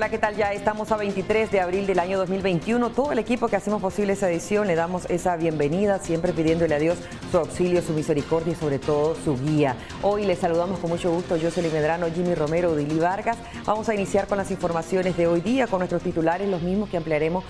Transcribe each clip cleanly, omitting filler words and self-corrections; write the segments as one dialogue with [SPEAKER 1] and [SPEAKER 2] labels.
[SPEAKER 1] Hola, ¿qué tal? Ya estamos a 23 de abril del año 2021. Todo el equipo que hacemos posible esa edición le damos esa bienvenida, siempre pidiéndole a Dios su auxilio, su misericordia y sobre todo su guía. Hoy les saludamos con mucho gusto Jocelyn Medrano, Jimmy Romero, Udili Vargas. Vamos a iniciar con las informaciones de hoy día, con nuestros titulares, los mismos que ampliaremos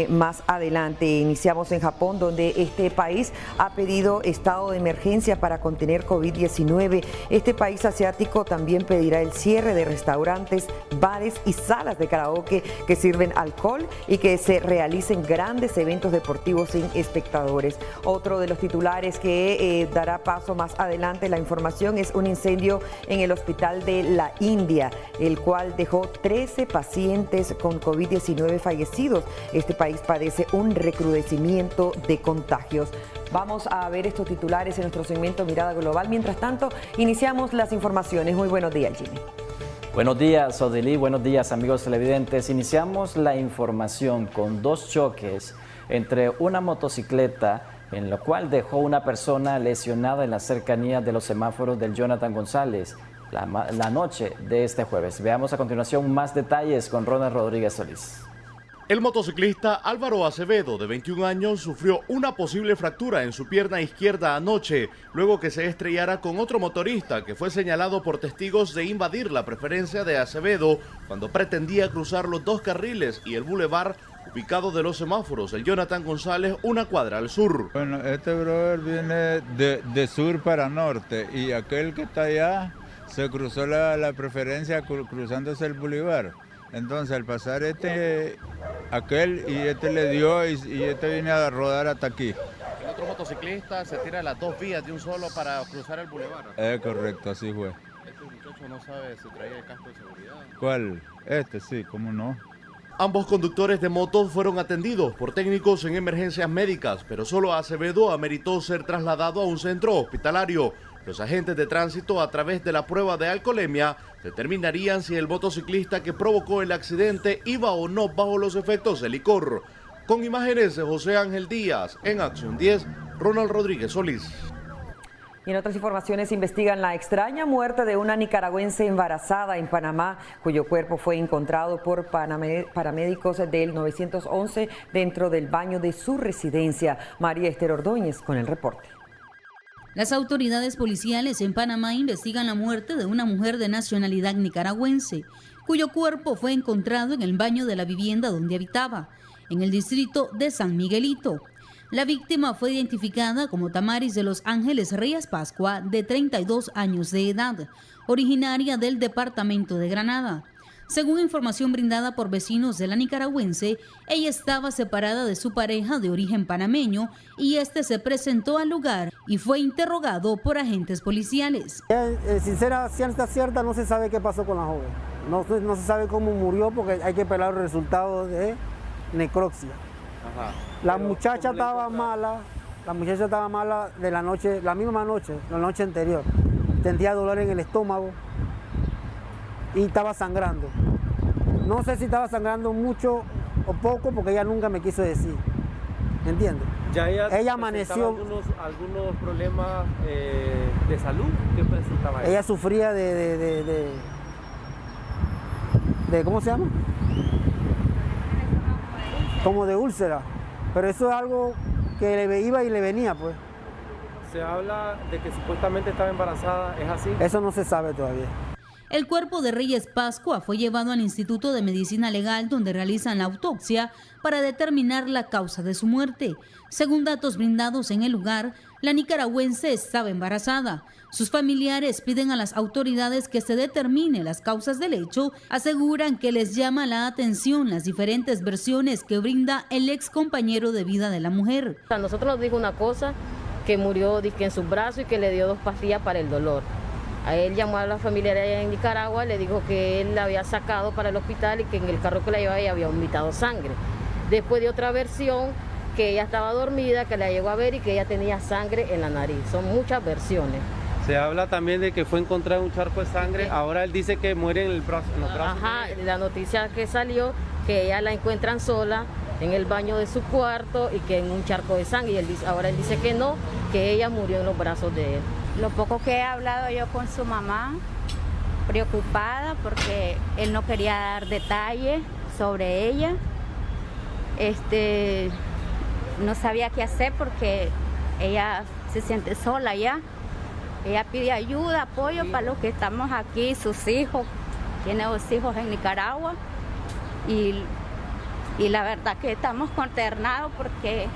[SPEAKER 1] más adelante. Iniciamos en Japón, donde este país ha pedido estado de emergencia para contener COVID-19. Este país asiático también pedirá el cierre de restaurantes, bares y salas de karaoke que sirven alcohol y que se realicen grandes eventos deportivos sin espectadores. Otro de los titulares que dará paso más adelante la información es un incendio en el hospital de la India, el cual dejó 13 pacientes con COVID-19 fallecidos. Este país padece un recrudecimiento de contagios. Vamos a ver estos titulares en nuestro segmento Mirada Global. Mientras tanto, iniciamos las informaciones. Muy buenos días, Jimmy.
[SPEAKER 2] Buenos días, Odilí. Buenos días, amigos televidentes. Iniciamos la información con dos choques entre una motocicleta, en la cual dejó una persona lesionada en las cercanías de los semáforos del Jonathan González la noche de este jueves. Veamos a continuación más detalles con Ronald Rodríguez Solís.
[SPEAKER 3] El motociclista Álvaro Acevedo, de 21 años, sufrió una posible fractura en su pierna izquierda anoche, luego que se estrellara con otro motorista que fue señalado por testigos de invadir la preferencia de Acevedo cuando pretendía cruzar los dos carriles y el bulevar ubicado de los semáforos, el Jonathan González, una cuadra al sur.
[SPEAKER 4] Bueno, este brother viene de sur para norte y aquel que está allá se cruzó la preferencia cruzándose el bulevar. Entonces al pasar aquel y este le dio y este viene a rodar hasta aquí.
[SPEAKER 3] El otro motociclista se tira las dos vías de un solo para cruzar el bulevar.
[SPEAKER 4] Correcto, así fue.
[SPEAKER 3] Este muchacho no sabe si traía el casco de seguridad.
[SPEAKER 4] ¿Cuál? Este sí, ¿cómo no?
[SPEAKER 3] Ambos conductores de motos fueron atendidos por técnicos en emergencias médicas, pero solo Acevedo ameritó ser trasladado a un centro hospitalario. Los agentes de tránsito, a través de la prueba de alcoholemia, determinarían si el motociclista que provocó el accidente iba o no bajo los efectos del licor. Con imágenes de José Ángel Díaz, en Acción 10, Ronald Rodríguez Solís.
[SPEAKER 1] Y en otras informaciones investigan la extraña muerte de una nicaragüense embarazada en Panamá, cuyo cuerpo fue encontrado por paramédicos del 911 dentro del baño de su residencia. María Esther Ordóñez con el reporte.
[SPEAKER 5] Las autoridades policiales en Panamá investigan la muerte de una mujer de nacionalidad nicaragüense, cuyo cuerpo fue encontrado en el baño de la vivienda donde habitaba, en el distrito de San Miguelito. La víctima fue identificada como Tamaris de los Ángeles Reyes Pascua, de 32 años de edad, originaria del departamento de Granada. Según información brindada por vecinos de la nicaragüense, ella estaba separada de su pareja de origen panameño y este se presentó al lugar y fue interrogado por agentes policiales.
[SPEAKER 6] Sincera, ciencia cierta, no se sabe qué pasó con la joven. No se sabe cómo murió porque hay que esperar el resultado de necropsia.
[SPEAKER 3] Ajá.
[SPEAKER 6] La muchacha estaba mala de la noche, la misma noche, la noche anterior. Sentía dolor en el estómago y estaba sangrando. No sé si estaba sangrando mucho o poco porque ella nunca me quiso decir. ¿Me entiendes?
[SPEAKER 7] ¿Ya
[SPEAKER 6] ella amaneció
[SPEAKER 7] algunos problemas de salud? ¿Qué presentaba ella?
[SPEAKER 6] Ella sufría de ¿cómo se llama? Como de úlcera. Pero eso es algo que le iba y le venía, pues.
[SPEAKER 7] Se habla de que supuestamente estaba embarazada, ¿es así?
[SPEAKER 6] Eso no se sabe todavía.
[SPEAKER 5] El cuerpo de Reyes Pascua fue llevado al Instituto de Medicina Legal, donde realizan la autopsia para determinar la causa de su muerte. Según datos brindados en el lugar, la nicaragüense estaba embarazada. Sus familiares piden a las autoridades que se determinen las causas del hecho. Aseguran que les llama la atención las diferentes versiones que brinda el ex compañero de vida de la mujer.
[SPEAKER 8] A nosotros nos dijo una cosa, que murió en sus brazos y que le dio 2 pastillas para el dolor. A él llamó a la familia allá en Nicaragua, le dijo que él la había sacado para el hospital y que en el carro que la llevaba ella había vomitado sangre. Después de otra versión, que ella estaba dormida, que la llegó a ver y que ella tenía sangre en la nariz. Son muchas versiones.
[SPEAKER 7] Se habla también de que fue encontrado un charco de sangre. Ahora él dice que muere en los brazos.
[SPEAKER 8] Ajá, la noticia que salió, que ella la encuentran sola en el baño de su cuarto y que en un charco de sangre. Y ahora él dice que no, que ella murió en los brazos de él.
[SPEAKER 9] Lo poco que he hablado yo con su mamá, preocupada porque él no quería dar detalles sobre ella. No sabía qué hacer porque ella se siente sola ya. Ella pide ayuda, apoyo para los que estamos aquí, sus hijos. Tiene 2 hijos en Nicaragua y la verdad que estamos consternados porque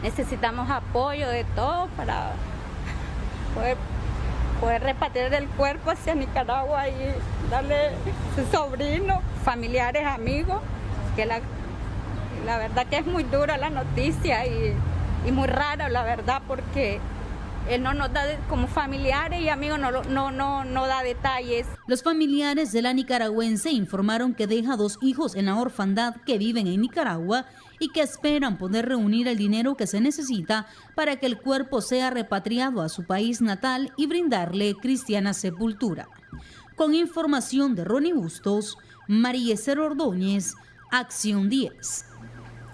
[SPEAKER 9] necesitamos apoyo de todos para poder repatriar el cuerpo hacia Nicaragua y darle a su sobrino, familiares, amigos, que la verdad que es muy dura la noticia y muy rara la verdad porque él no nos da, como familiares y amigos, no da detalles.
[SPEAKER 5] Los familiares de la nicaragüense informaron que deja 2 hijos en la orfandad que viven en Nicaragua y que esperan poder reunir el dinero que se necesita para que el cuerpo sea repatriado a su país natal y brindarle cristiana sepultura. Con información de Ronnie Bustos, Mariecer Ordóñez, Acción 10.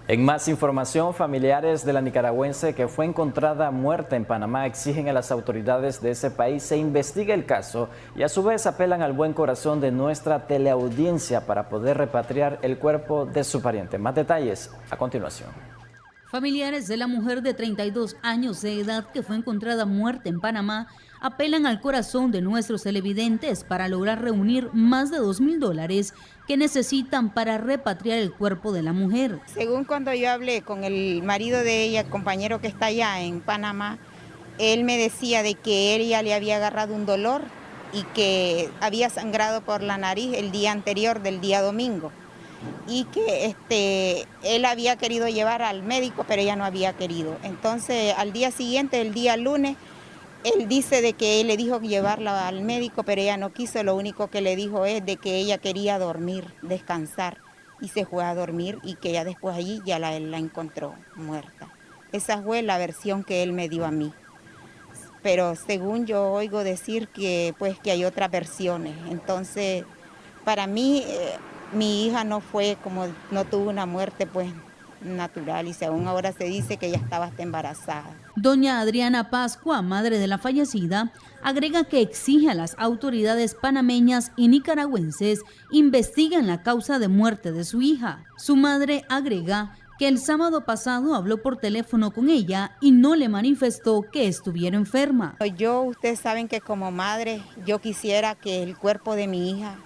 [SPEAKER 2] En más información, familiares de la nicaragüense que fue encontrada muerta en Panamá exigen a las autoridades de ese país se investigue el caso y a su vez apelan al buen corazón de nuestra teleaudiencia para poder repatriar el cuerpo de su pariente. Más detalles a continuación.
[SPEAKER 5] Familiares de la mujer de 32 años de edad que fue encontrada muerta en Panamá apelan al corazón de nuestros televidentes para lograr reunir más de $2,000 que necesitan para repatriar el cuerpo de la mujer.
[SPEAKER 10] Según cuando yo hablé con el marido de ella, el compañero que está allá en Panamá, él me decía de que ella le había agarrado un dolor y que había sangrado por la nariz el día anterior del día domingo. Y que él había querido llevar al médico, pero ella no había querido. Entonces, al día siguiente, el día lunes, él dice de que él le dijo llevarla al médico, pero ella no quiso. Lo único que le dijo es de que ella quería dormir, descansar, y se fue a dormir y que ella después allí ya la encontró muerta. Esa fue la versión que él me dio a mí. Pero según yo oigo decir que hay otras versiones. Entonces, para mí, mi hija no tuvo una muerte natural y aún ahora se dice que ella estaba hasta embarazada.
[SPEAKER 5] Doña Adriana Pascua, madre de la fallecida, agrega que exige a las autoridades panameñas y nicaragüenses investiguen la causa de muerte de su hija. Su madre agrega que el sábado pasado habló por teléfono con ella y no le manifestó que estuviera enferma.
[SPEAKER 10] Ustedes saben que como madre yo quisiera que el cuerpo de mi hija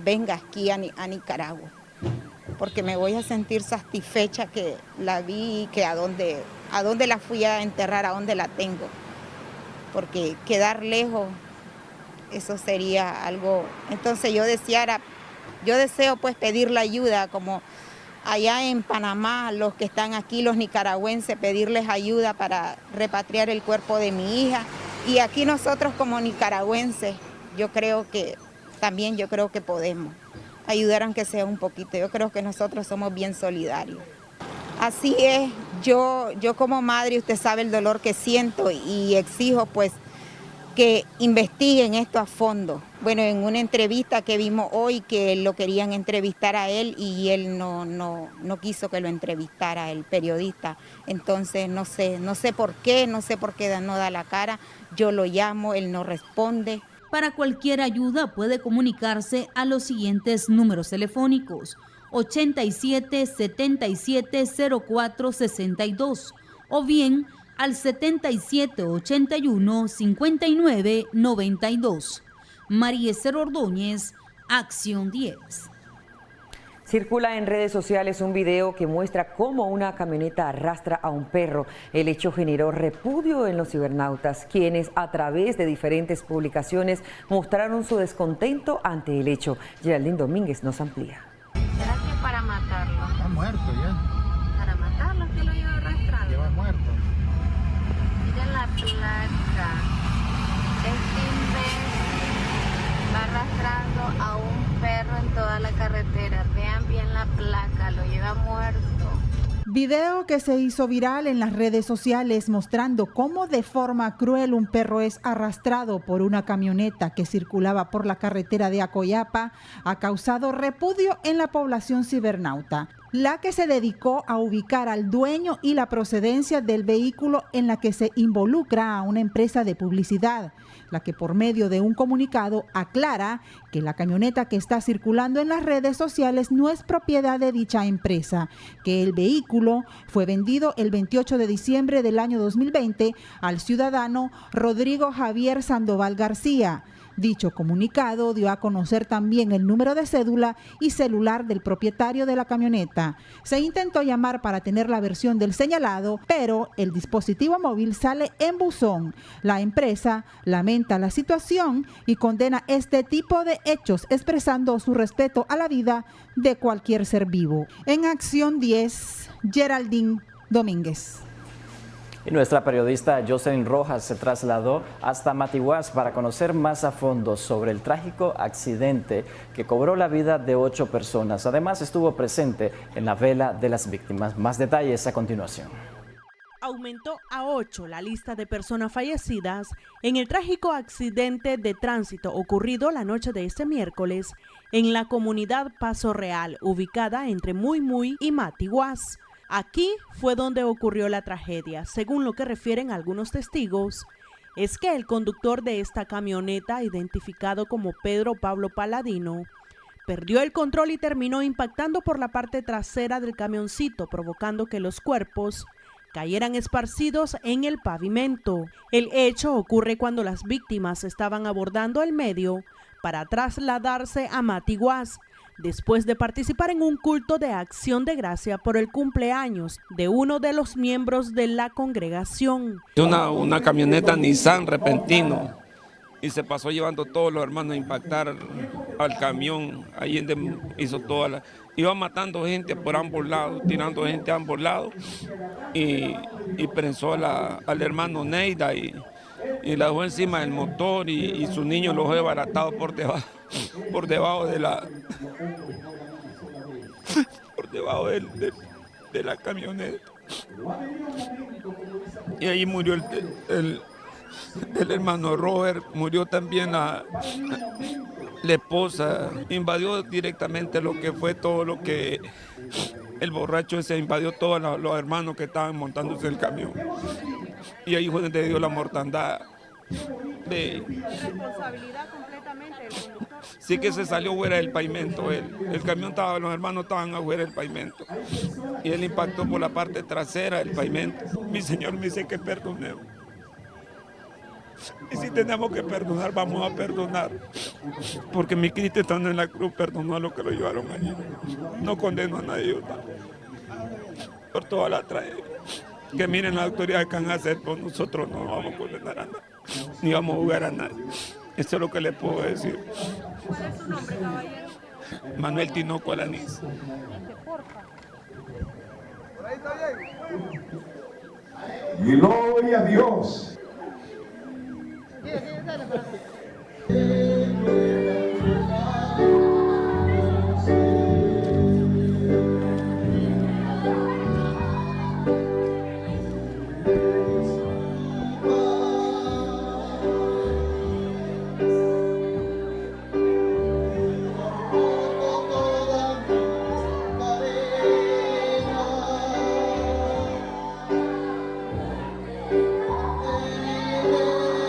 [SPEAKER 10] venga aquí a Nicaragua, porque me voy a sentir satisfecha que la vi y que a dónde la fui a enterrar, a dónde la tengo, porque quedar lejos, eso sería algo. Entonces yo deseo pedir la ayuda, como allá en Panamá, los que están aquí, los nicaragüenses, pedirles ayuda para repatriar el cuerpo de mi hija, y aquí nosotros como nicaragüenses, yo creo que podemos ayudar aunque sea un poquito. Yo creo que nosotros somos bien solidarios. Así es, yo como madre, usted sabe el dolor que siento y exijo que investiguen esto a fondo. Bueno, en una entrevista que vimos hoy que lo querían entrevistar a él y él no quiso que lo entrevistara el periodista. Entonces no sé por qué no da la cara. Yo lo llamo, él no responde.
[SPEAKER 5] Para cualquier ayuda puede comunicarse a los siguientes números telefónicos: 87 77 04 62 o bien al 77 81 59 92. Mariecer Ordóñez, Acción 10.
[SPEAKER 1] Circula en redes sociales un video que muestra cómo una camioneta arrastra a un perro. El hecho generó repudio en los cibernautas, quienes a través de diferentes publicaciones mostraron su descontento ante el hecho. Geraldine Domínguez nos amplía.
[SPEAKER 11] ¿Será que para matarlo?
[SPEAKER 12] Está muerto ya.
[SPEAKER 11] Para matarlo, que lo lleva arrastrado.
[SPEAKER 12] Lleva muerto.
[SPEAKER 11] Miren la placa. Este imbécil va arrastrando a un perro en toda la carretera. Vean bien la placa, lo lleva muerto.
[SPEAKER 13] Video que se hizo viral en las redes sociales mostrando cómo de forma cruel un perro es arrastrado por una camioneta que circulaba por la carretera de Acoyapa ha causado repudio en la población cibernauta. la que se dedicó a ubicar al dueño y la procedencia del vehículo en la que se involucra a una empresa de publicidad, la que por medio de un comunicado aclara que la camioneta que está circulando en las redes sociales no es propiedad de dicha empresa, que el vehículo fue vendido el 28 de diciembre del año 2020 al ciudadano Rodrigo Javier Sandoval García. Dicho comunicado dio a conocer también el número de cédula y celular del propietario de la camioneta. Se intentó llamar para tener la versión del señalado, pero el dispositivo móvil sale en buzón. La empresa lamenta la situación y condena este tipo de hechos, expresando su respeto a la vida de cualquier ser vivo. En Acción 10, Geraldine Domínguez.
[SPEAKER 2] Y nuestra periodista Jocelyn Rojas se trasladó hasta Matiguás para conocer más a fondo sobre el trágico accidente que cobró la vida de 8 personas. Además, estuvo presente en la vela de las víctimas. Más detalles a continuación.
[SPEAKER 14] Aumentó a 8 la lista de personas fallecidas en el trágico accidente de tránsito ocurrido la noche de este miércoles en la comunidad Paso Real, ubicada entre Muy y Matiguás. Aquí fue donde ocurrió la tragedia. Según lo que refieren algunos testigos, es que el conductor de esta camioneta, identificado como Pedro Pablo Paladino, perdió el control y terminó impactando por la parte trasera del camioncito, provocando que los cuerpos cayeran esparcidos en el pavimento. El hecho ocurre cuando las víctimas estaban abordando el medio para trasladarse a Matiguás, después de participar en un culto de acción de gracia por el cumpleaños de uno de los miembros de la congregación.
[SPEAKER 15] Una camioneta Nissan repentino y se pasó llevando todos los hermanos a impactar al camión. Ahí hizo iba matando gente por ambos lados, tirando gente a ambos lados y prensó al hermano Neida y la dejó encima del motor y su niño lo dejó desbaratado por debajo de la camioneta. Y ahí murió el hermano Robert, murió también la esposa. Invadió directamente lo que fue todo lo que el borracho ese invadió todos los hermanos que estaban montándose el camión. Y ahí fue donde dio la mortandad de responsabilidad completamente del conductor. Sí, que se salió fuera del pavimento. El camión los hermanos estaban afuera del pavimento. Y él impactó por la parte trasera del pavimento. Mi Señor me dice que perdonemos. Y si tenemos que perdonar, vamos a perdonar. Porque mi Cristo estando en la cruz perdonó a los que lo llevaron allí. No condeno a nadie por toda la tragedia. Que miren las autoridades que van a hacer por nosotros, no vamos a condenar a nadie, ni vamos a jugar a nadie. Eso es lo que les puedo decir.
[SPEAKER 14] ¿Cuál es su nombre, caballero?
[SPEAKER 15] Manuel Tinoco Alanís.
[SPEAKER 16] Gloria a Dios.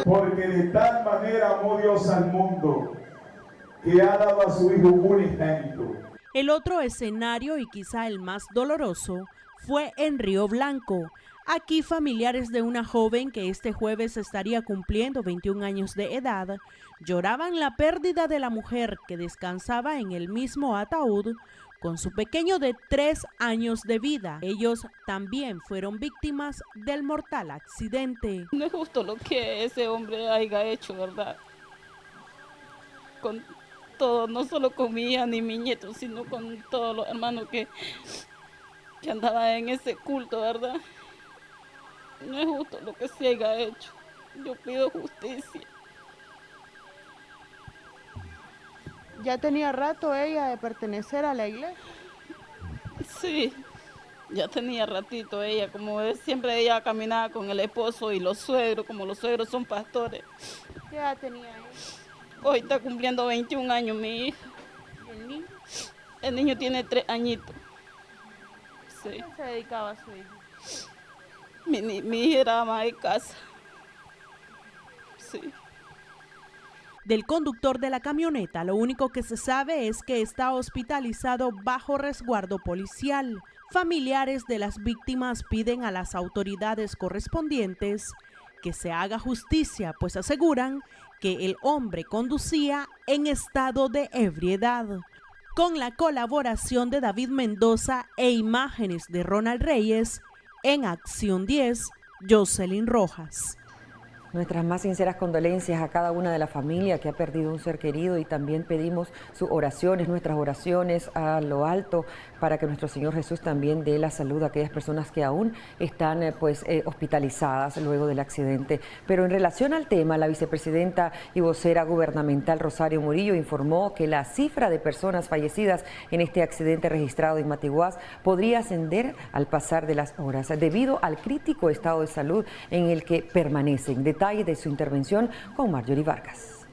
[SPEAKER 16] Porque de tal manera amó Dios al mundo, que ha dado a su Hijo unigénito.
[SPEAKER 14] El otro escenario, y quizá el más doloroso, fue en Río Blanco. Aquí familiares de una joven que este jueves estaría cumpliendo 21 años de edad, lloraban la pérdida de la mujer que descansaba en el mismo ataúd con su pequeño de 3 años de vida. Ellos también fueron víctimas del mortal accidente.
[SPEAKER 17] No es justo lo que ese hombre haya hecho, ¿verdad? Con todo, no solo con mi hija ni mi nieto, sino con todos los hermanos que andaban en ese culto, ¿verdad? No es justo lo que se haya hecho. Yo pido justicia.
[SPEAKER 18] ¿Ya tenía rato ella de pertenecer a la iglesia?
[SPEAKER 17] Sí, ya tenía ratito ella, como siempre ella caminaba con el esposo y los suegros, como los suegros son pastores.
[SPEAKER 18] ¿Qué edad tenía ella?
[SPEAKER 17] Hoy está cumpliendo 21 años mi hija.
[SPEAKER 18] ¿Y el niño?
[SPEAKER 17] El niño tiene 3 añitos. Sí.
[SPEAKER 18] ¿A qué se dedicaba su hija?
[SPEAKER 17] Mi hija era ama de casa. Sí.
[SPEAKER 14] Del conductor de la camioneta, lo único que se sabe es que está hospitalizado bajo resguardo policial. Familiares de las víctimas piden a las autoridades correspondientes que se haga justicia, pues aseguran que el hombre conducía en estado de ebriedad. Con la colaboración de David Mendoza e imágenes de Ronald Reyes, en Acción 10, Jocelyn Rojas.
[SPEAKER 1] Nuestras más sinceras condolencias a cada una de la familia que ha perdido un ser querido y también pedimos sus oraciones, nuestras oraciones a lo alto para que nuestro Señor Jesús también dé la salud a aquellas personas que aún están hospitalizadas luego del accidente. Pero en relación al tema, la vicepresidenta y vocera gubernamental Rosario Murillo informó que la cifra de personas fallecidas en este accidente registrado en Matiguás podría ascender al pasar de las horas debido al crítico estado de salud en el que permanecen. Detalle de su intervención con Marjorie Vargas.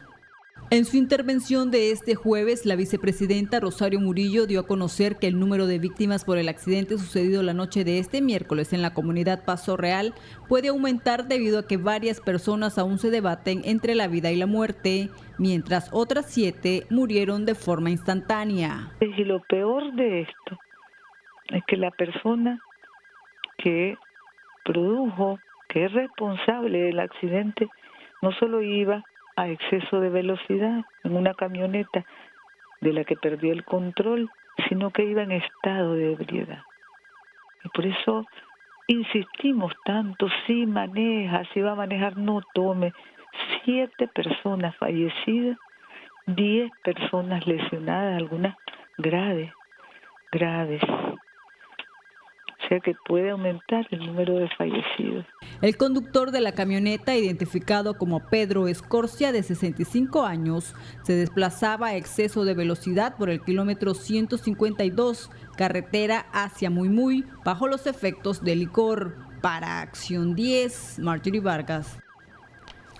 [SPEAKER 19] En su intervención de este jueves, la vicepresidenta Rosario Murillo dio a conocer que el número de víctimas por el accidente sucedido la noche de este miércoles en la comunidad Paso Real puede aumentar debido a que varias personas aún se debaten entre la vida y la muerte, mientras otras 7 murieron de forma instantánea.
[SPEAKER 20] Y lo peor de esto es que la persona que produjo, que es responsable del accidente, no solo iba a exceso de velocidad en una camioneta de la que perdió el control, sino que iba en estado de ebriedad. Y por eso insistimos tanto, si maneja, si va a manejar, no tome. 7 personas fallecidas, 10 personas lesionadas, algunas graves. O sea que puede aumentar el número de fallecidos.
[SPEAKER 19] El conductor de la camioneta, identificado como Pedro Escorcia, de 65 años, se desplazaba a exceso de velocidad por el kilómetro 152, carretera hacia Muy, bajo los efectos del licor. Para Acción 10, Marjorie Vargas.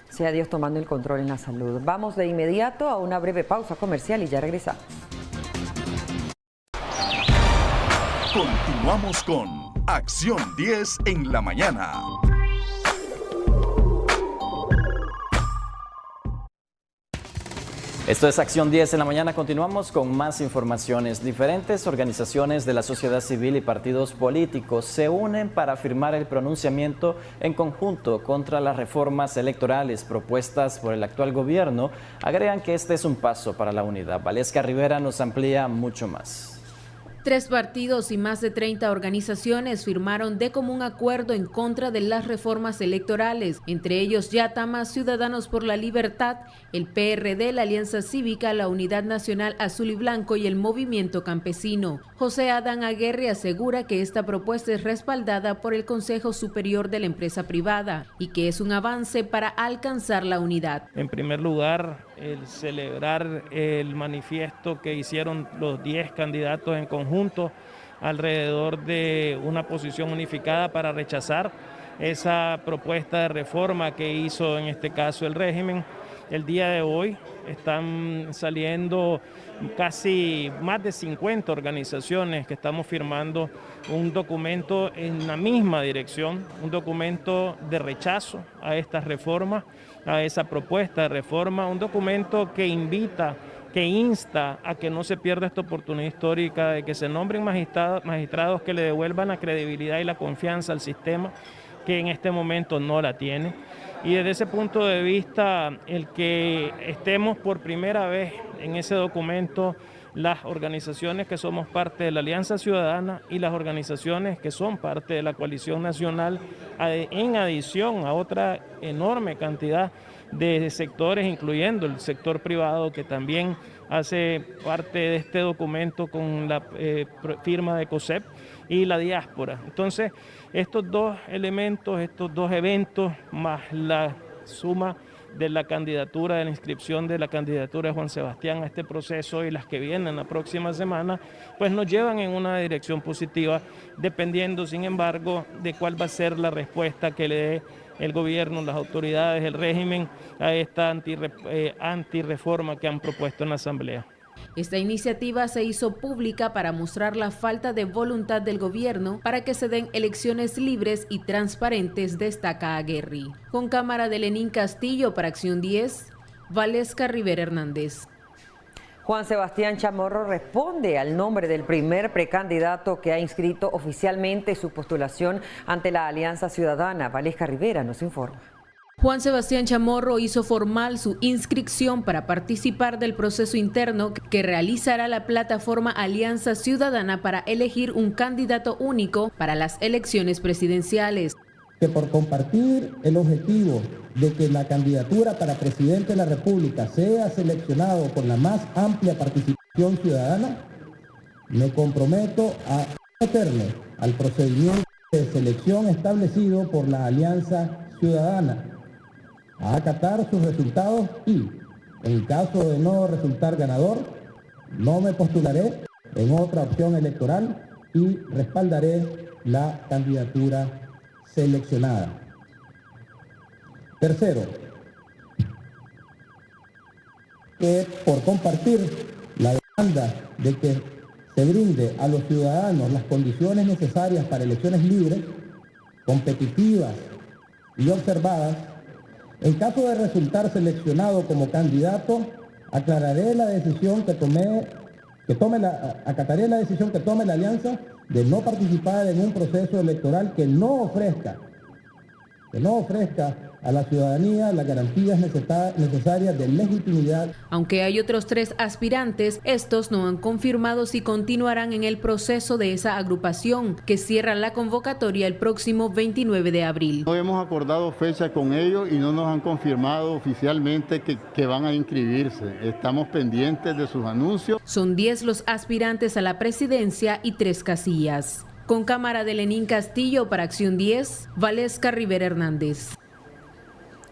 [SPEAKER 1] Sea Dios tomando el control en la salud. Vamos de inmediato a una breve pausa comercial y ya regresamos.
[SPEAKER 21] Continuamos con Acción 10 en la mañana.
[SPEAKER 2] Esto es Acción 10 en la mañana. Continuamos con más informaciones. Diferentes organizaciones de la sociedad civil y partidos políticos se unen para firmar el pronunciamiento en conjunto contra las reformas electorales propuestas por el actual gobierno. Agregan que este es un paso para la unidad. Valesca Rivera nos amplía mucho más.
[SPEAKER 22] 3 partidos y más de 30 organizaciones firmaron de común acuerdo en contra de las reformas electorales, entre ellos Yatama, Ciudadanos por la Libertad, el PRD, la Alianza Cívica, la Unidad Nacional Azul y Blanco y el Movimiento Campesino. José Adán Aguirre asegura que esta propuesta es respaldada por el Consejo Superior de la Empresa Privada y que es un avance para alcanzar la unidad.
[SPEAKER 23] En primer lugar, el celebrar el manifiesto que hicieron los 10 candidatos en conjunto alrededor de una posición unificada para rechazar esa propuesta de reforma que hizo en este caso el régimen. El día de hoy están saliendo casi más de 50 organizaciones que estamos firmando un documento en la misma dirección, un documento de rechazo a esta reforma, a esa propuesta de reforma, un documento que invita, que insta a que no se pierda esta oportunidad histórica de que se nombren magistrados que le devuelvan la credibilidad y la confianza al sistema, que en este momento no la tiene. Y desde ese punto de vista, el que estemos por primera vez en ese documento, las organizaciones que somos parte de la Alianza Ciudadana y las organizaciones que son parte de la Coalición Nacional, en adición a otra enorme cantidad de sectores, incluyendo el sector privado, que también hace parte de este documento con la firma de COSEP y la diáspora. Entonces, estos 2 elementos, estos 2 eventos, más la suma de la candidatura, de la inscripción de la candidatura de Juan Sebastián a este proceso y las que vienen la próxima semana, pues nos llevan en una dirección positiva, dependiendo, sin embargo, de cuál va a ser la respuesta que le dé el gobierno, las autoridades, el régimen a esta antirreforma que han propuesto en la Asamblea.
[SPEAKER 22] Esta iniciativa se hizo pública para mostrar la falta de voluntad del gobierno para que se den elecciones libres y transparentes, destaca Aguerri. Con cámara de Lenín Castillo para Acción 10, Valesca Rivera Hernández.
[SPEAKER 1] Juan Sebastián Chamorro responde al nombre del primer precandidato que ha inscrito oficialmente su postulación ante la Alianza Ciudadana. Valesca Rivera nos informa.
[SPEAKER 22] Juan Sebastián Chamorro hizo formal su inscripción para participar del proceso interno que realizará la plataforma Alianza Ciudadana para elegir un candidato único para las elecciones presidenciales.
[SPEAKER 3] Que por compartir el objetivo de que la candidatura para presidente de la República sea seleccionado con la más amplia participación ciudadana, me comprometo a someterme al procedimiento de selección establecido por la Alianza Ciudadana, a acatar sus resultados y, en caso de no resultar ganador, no me postularé en otra opción electoral y respaldaré la candidatura seleccionada. Tercero, que por compartir la demanda de que se brinde a los ciudadanos las condiciones necesarias para elecciones libres, competitivas y observadas, en caso de resultar seleccionado como candidato, acataré la decisión que tome la Alianza de no participar en un proceso electoral que no ofrezca a la ciudadanía las garantías necesarias de legitimidad.
[SPEAKER 22] Aunque hay otros 3 aspirantes, estos no han confirmado si continuarán en el proceso de esa agrupación, que cierra la convocatoria el próximo 29 de abril.
[SPEAKER 4] No hemos acordado fecha con ellos y no nos han confirmado oficialmente que van a inscribirse. Estamos pendientes de sus anuncios.
[SPEAKER 22] Son 10 los aspirantes a la presidencia y 3 casillas. Con cámara de Lenín Castillo para Acción 10, Valesca Rivera Hernández.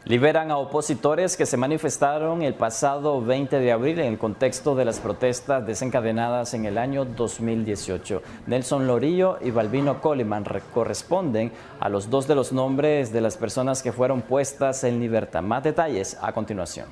[SPEAKER 2] Liberan a opositores que se manifestaron el pasado 20 de abril en el contexto de las protestas desencadenadas en el año 2018. Nelson Lorillo y Balbino Coleman corresponden a los 2 de los nombres de las personas que fueron puestas en libertad. Más detalles a continuación.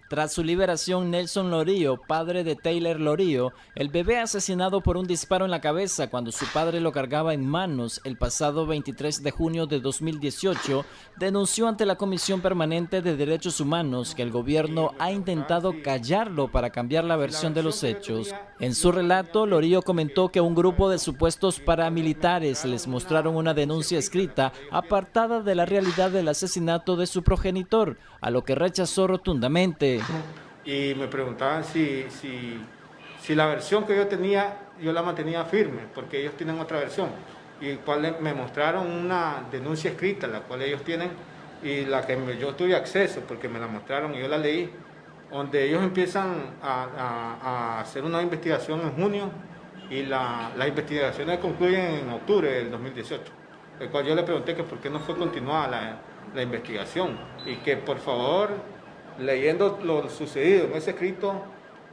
[SPEAKER 2] Tras su liberación, Nelson Lorillo, padre de Taylor Lorillo, el bebé asesinado por un disparo en la cabeza cuando su padre lo cargaba en manos el pasado 23 de junio de 2018, denunció ante la Comisión Permanente de Derechos Humanos que el gobierno ha intentado callarlo para cambiar la versión de los hechos. En su relato, Lorillo comentó que un grupo de supuestos paramilitares les mostraron una denuncia escrita apartada de la realidad del asesinato de su progenitor, a lo que rechazó rotundamente.
[SPEAKER 6] Y me preguntaban si la versión que yo tenía, yo la mantenía firme, porque ellos tienen otra versión. Y me mostraron una denuncia escrita, la cual ellos tienen, y la que yo tuve acceso, porque me la mostraron y yo la leí, donde ellos empiezan a hacer una investigación en junio, y las investigaciones concluyen en octubre del 2018. El cual yo le pregunté que por qué no fue continuada la investigación, y que por favor, leyendo lo sucedido en ese escrito,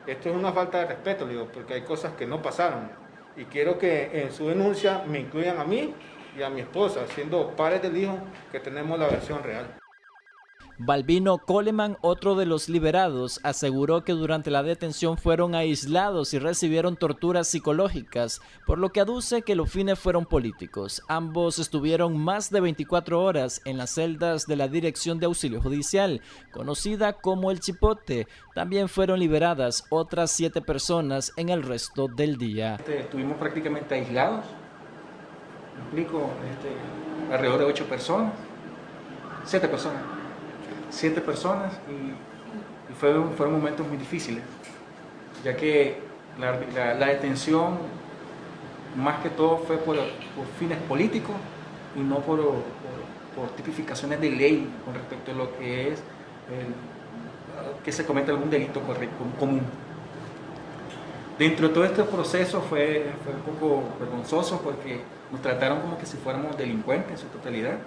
[SPEAKER 6] esto es una falta de respeto, digo, porque hay cosas que no pasaron. Y quiero que en su denuncia me incluyan a mí y a mi esposa, siendo padres del hijo, que tenemos la versión real.
[SPEAKER 2] Balbino Coleman, otro de los liberados, aseguró que durante la detención fueron aislados y recibieron torturas psicológicas, por lo que aduce que los fines fueron políticos. Ambos estuvieron más de 24 horas en las celdas de la Dirección de Auxilio Judicial, conocida como El Chipote. También fueron liberadas otras 7 personas en el resto del día.
[SPEAKER 24] Estuvimos prácticamente aislados, alrededor de 8 personas, 7 personas. 7 personas y fueron momentos muy difíciles, ya que la detención más que todo fue por fines políticos y no por tipificaciones de ley con respecto a lo que es que se cometa algún delito común. Dentro de todo este proceso fue un poco vergonzoso porque nos trataron como que si fuéramos delincuentes en su totalidad.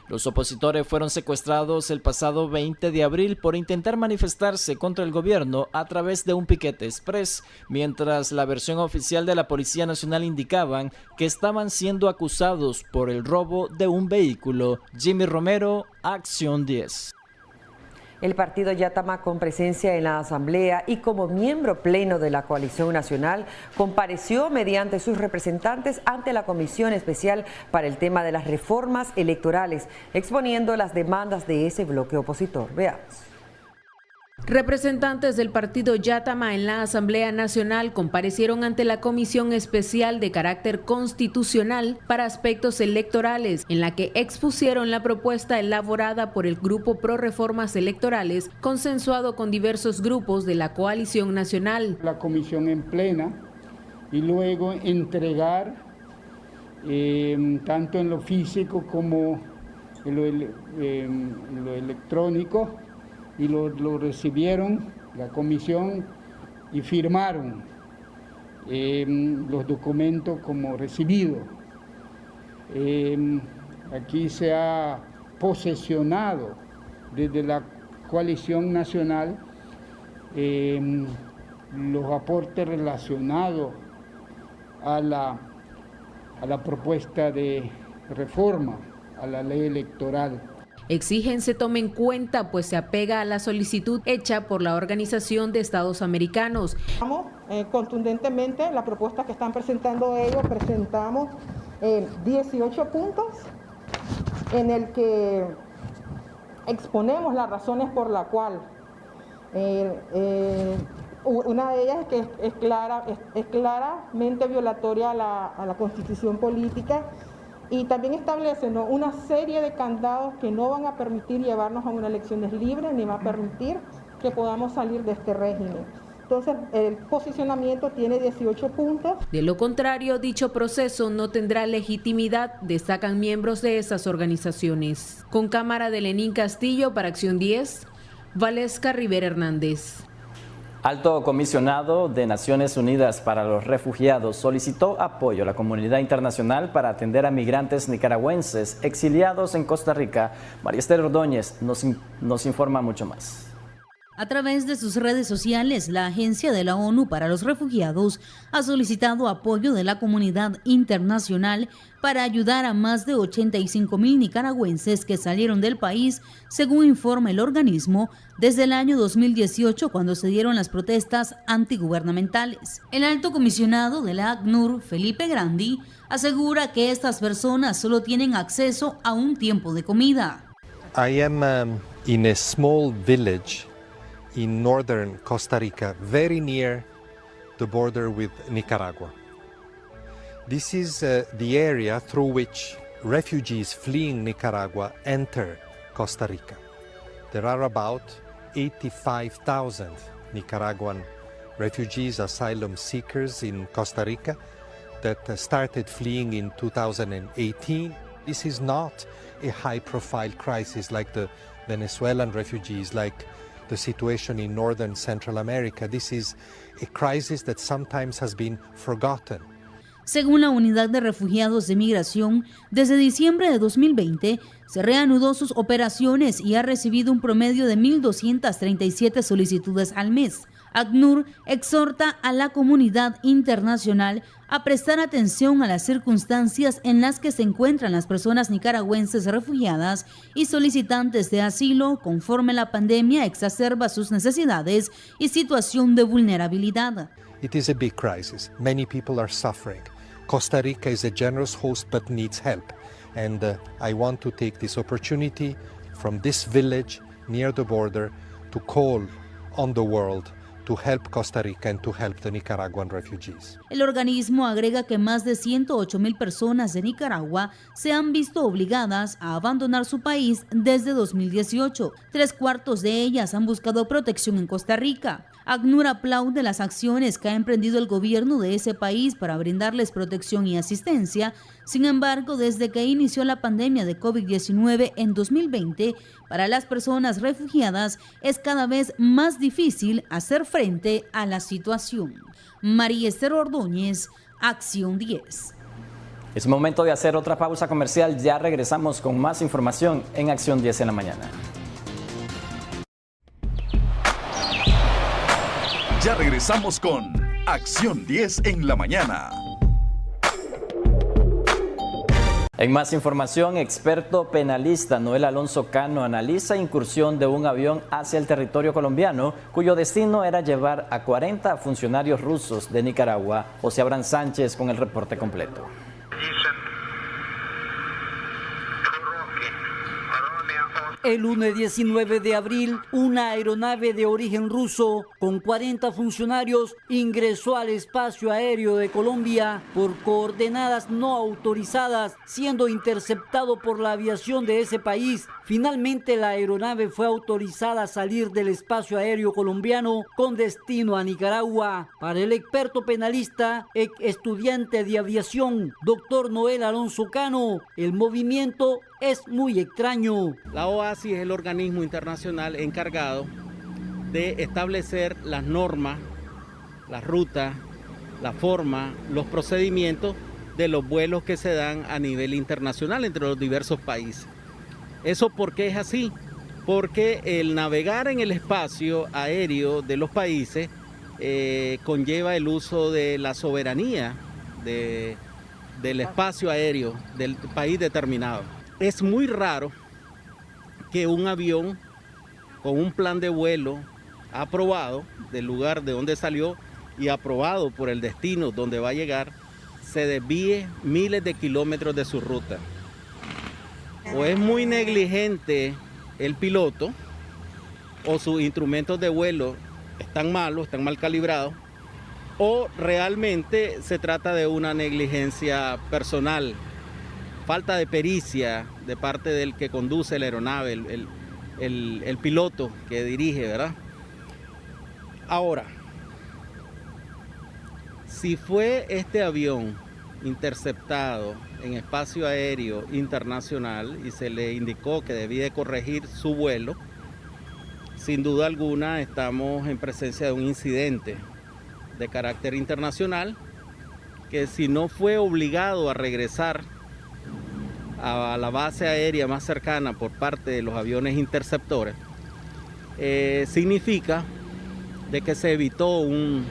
[SPEAKER 2] Los opositores fueron secuestrados el pasado 20 de abril por intentar manifestarse contra el gobierno a través de un piquete express, mientras la versión oficial de la Policía Nacional indicaban que estaban siendo acusados por el robo de un vehículo. Jimmy Romero, Acción 10.
[SPEAKER 1] El partido Yatama, con presencia en la Asamblea y como miembro pleno de la Coalición Nacional, compareció mediante sus representantes ante la Comisión Especial para el tema de las reformas electorales, exponiendo las demandas de ese bloque opositor. Veamos.
[SPEAKER 22] Representantes del partido Yatama en la Asamblea Nacional comparecieron ante la Comisión Especial de Carácter Constitucional para Aspectos Electorales, en la que expusieron la propuesta elaborada por el Grupo Pro Reformas Electorales, consensuado con diversos grupos de la Coalición Nacional.
[SPEAKER 7] La comisión en plena y luego entregar tanto en lo físico como en lo electrónico, y lo recibieron la comisión y firmaron los documentos como recibidos. Aquí se ha posesionado desde la Coalición Nacional los aportes relacionados a la propuesta de reforma a la ley electoral.
[SPEAKER 22] Exigen se tome en cuenta, pues se apega a la solicitud hecha por la Organización de Estados Americanos.
[SPEAKER 8] Contundentemente la propuesta que están presentando ellos, presentamos 18 puntos en el que exponemos las razones por la cual una de ellas es que es claramente violatoria a la Constitución política. Y también establece una serie de candados que no van a permitir llevarnos a unas elecciones libres, ni va a permitir que podamos salir de este régimen. Entonces, el posicionamiento tiene 18 puntos.
[SPEAKER 22] De lo contrario, dicho proceso no tendrá legitimidad, destacan miembros de esas organizaciones. Con cámara de Lenín Castillo para Acción 10, Valesca Rivera Hernández.
[SPEAKER 2] Alto comisionado de Naciones Unidas para los Refugiados solicitó apoyo a la comunidad internacional para atender a migrantes nicaragüenses exiliados en Costa Rica. María Esther Ordóñez nos informa mucho más.
[SPEAKER 5] A través de sus redes sociales, la Agencia de la ONU para los Refugiados ha solicitado apoyo de la comunidad internacional para ayudar a más de 85,000 nicaragüenses que salieron del país, según informa el organismo, desde el año 2018, cuando se dieron las protestas antigubernamentales. El alto comisionado de la ACNUR, Felipe Grandi, asegura que estas personas solo tienen acceso a un tiempo de comida.
[SPEAKER 9] I am in a small village in northern Costa Rica, very near the border with Nicaragua. This is the area through which refugees fleeing Nicaragua enter Costa Rica. There are about 85,000 Nicaraguan refugees, asylum seekers in Costa Rica that started fleeing in 2018. This is not a high-profile crisis like the Venezuelan refugees, like the situation in northern Central America. This is a crisis that sometimes has been forgotten.
[SPEAKER 5] Según la Unidad de Refugiados de Migración, desde diciembre de 2020 se reanudó sus operaciones y ha recibido un promedio de 1.237 solicitudes al mes. ACNUR exhorta a la comunidad internacional a prestar atención a las circunstancias en las que se encuentran las personas nicaragüenses refugiadas y solicitantes de asilo, conforme la pandemia exacerba sus necesidades y situación de vulnerabilidad.
[SPEAKER 9] It is a big crisis. Many people are suffering. Costa Rica is a generous host but needs help. And I want to take this opportunity from this village near the border to call on the world to help Costa Rica and to help the Nicaraguan refugees.
[SPEAKER 5] El organismo agrega que más de 108,000 personas de Nicaragua se han visto obligadas a abandonar su país desde 2018. 3/4 de ellas han buscado protección en Costa Rica. ACNUR aplaude las acciones que ha emprendido el gobierno de ese país para brindarles protección y asistencia. Sin embargo, desde que inició la pandemia de COVID-19 en 2020, para las personas refugiadas es cada vez más difícil hacer frente a la situación. María Esther Ordóñez, Acción 10.
[SPEAKER 2] Es momento de hacer otra pausa comercial. Ya regresamos con más información en Acción 10 en la mañana.
[SPEAKER 21] Ya regresamos con Acción 10 en la mañana.
[SPEAKER 2] En más información, experto penalista Noel Alonso Cano analiza incursión de un avión hacia el territorio colombiano, cuyo destino era llevar a 40 funcionarios rusos de Nicaragua. José Abraham Sánchez con el reporte completo.
[SPEAKER 10] El lunes 19 de abril, una aeronave de origen ruso con 40 funcionarios ingresó al espacio aéreo de Colombia por coordenadas no autorizadas, siendo interceptado por la aviación de ese país. Finalmente, la aeronave fue autorizada a salir del espacio aéreo colombiano con destino a Nicaragua. Para el experto penalista, ex estudiante de aviación, doctor Noel Alonso Cano, el movimiento es muy extraño.
[SPEAKER 11] La OASI es el organismo internacional encargado de establecer las normas, las rutas, la forma, los procedimientos de los vuelos que se dan a nivel internacional entre los diversos países. ¿Eso por qué es así? Porque el navegar en el espacio aéreo de los países conlleva el uso de la soberanía del espacio aéreo del país determinado. Es muy raro que un avión con un plan de vuelo aprobado del lugar de donde salió y aprobado por el destino donde va a llegar, se desvíe miles de kilómetros de su ruta. O es muy negligente el piloto, o sus instrumentos de vuelo están malos, están mal calibrados, o realmente se trata de una negligencia personal, falta de pericia de parte del que conduce la aeronave, el piloto que dirige, ¿verdad? Ahora, si fue este avión interceptado en espacio aéreo internacional y se le indicó que debía corregir su vuelo, sin duda alguna estamos en presencia de un incidente de carácter internacional que, si no fue obligado a regresar a la base aérea más cercana por parte de los aviones interceptores, significa de que se evitó un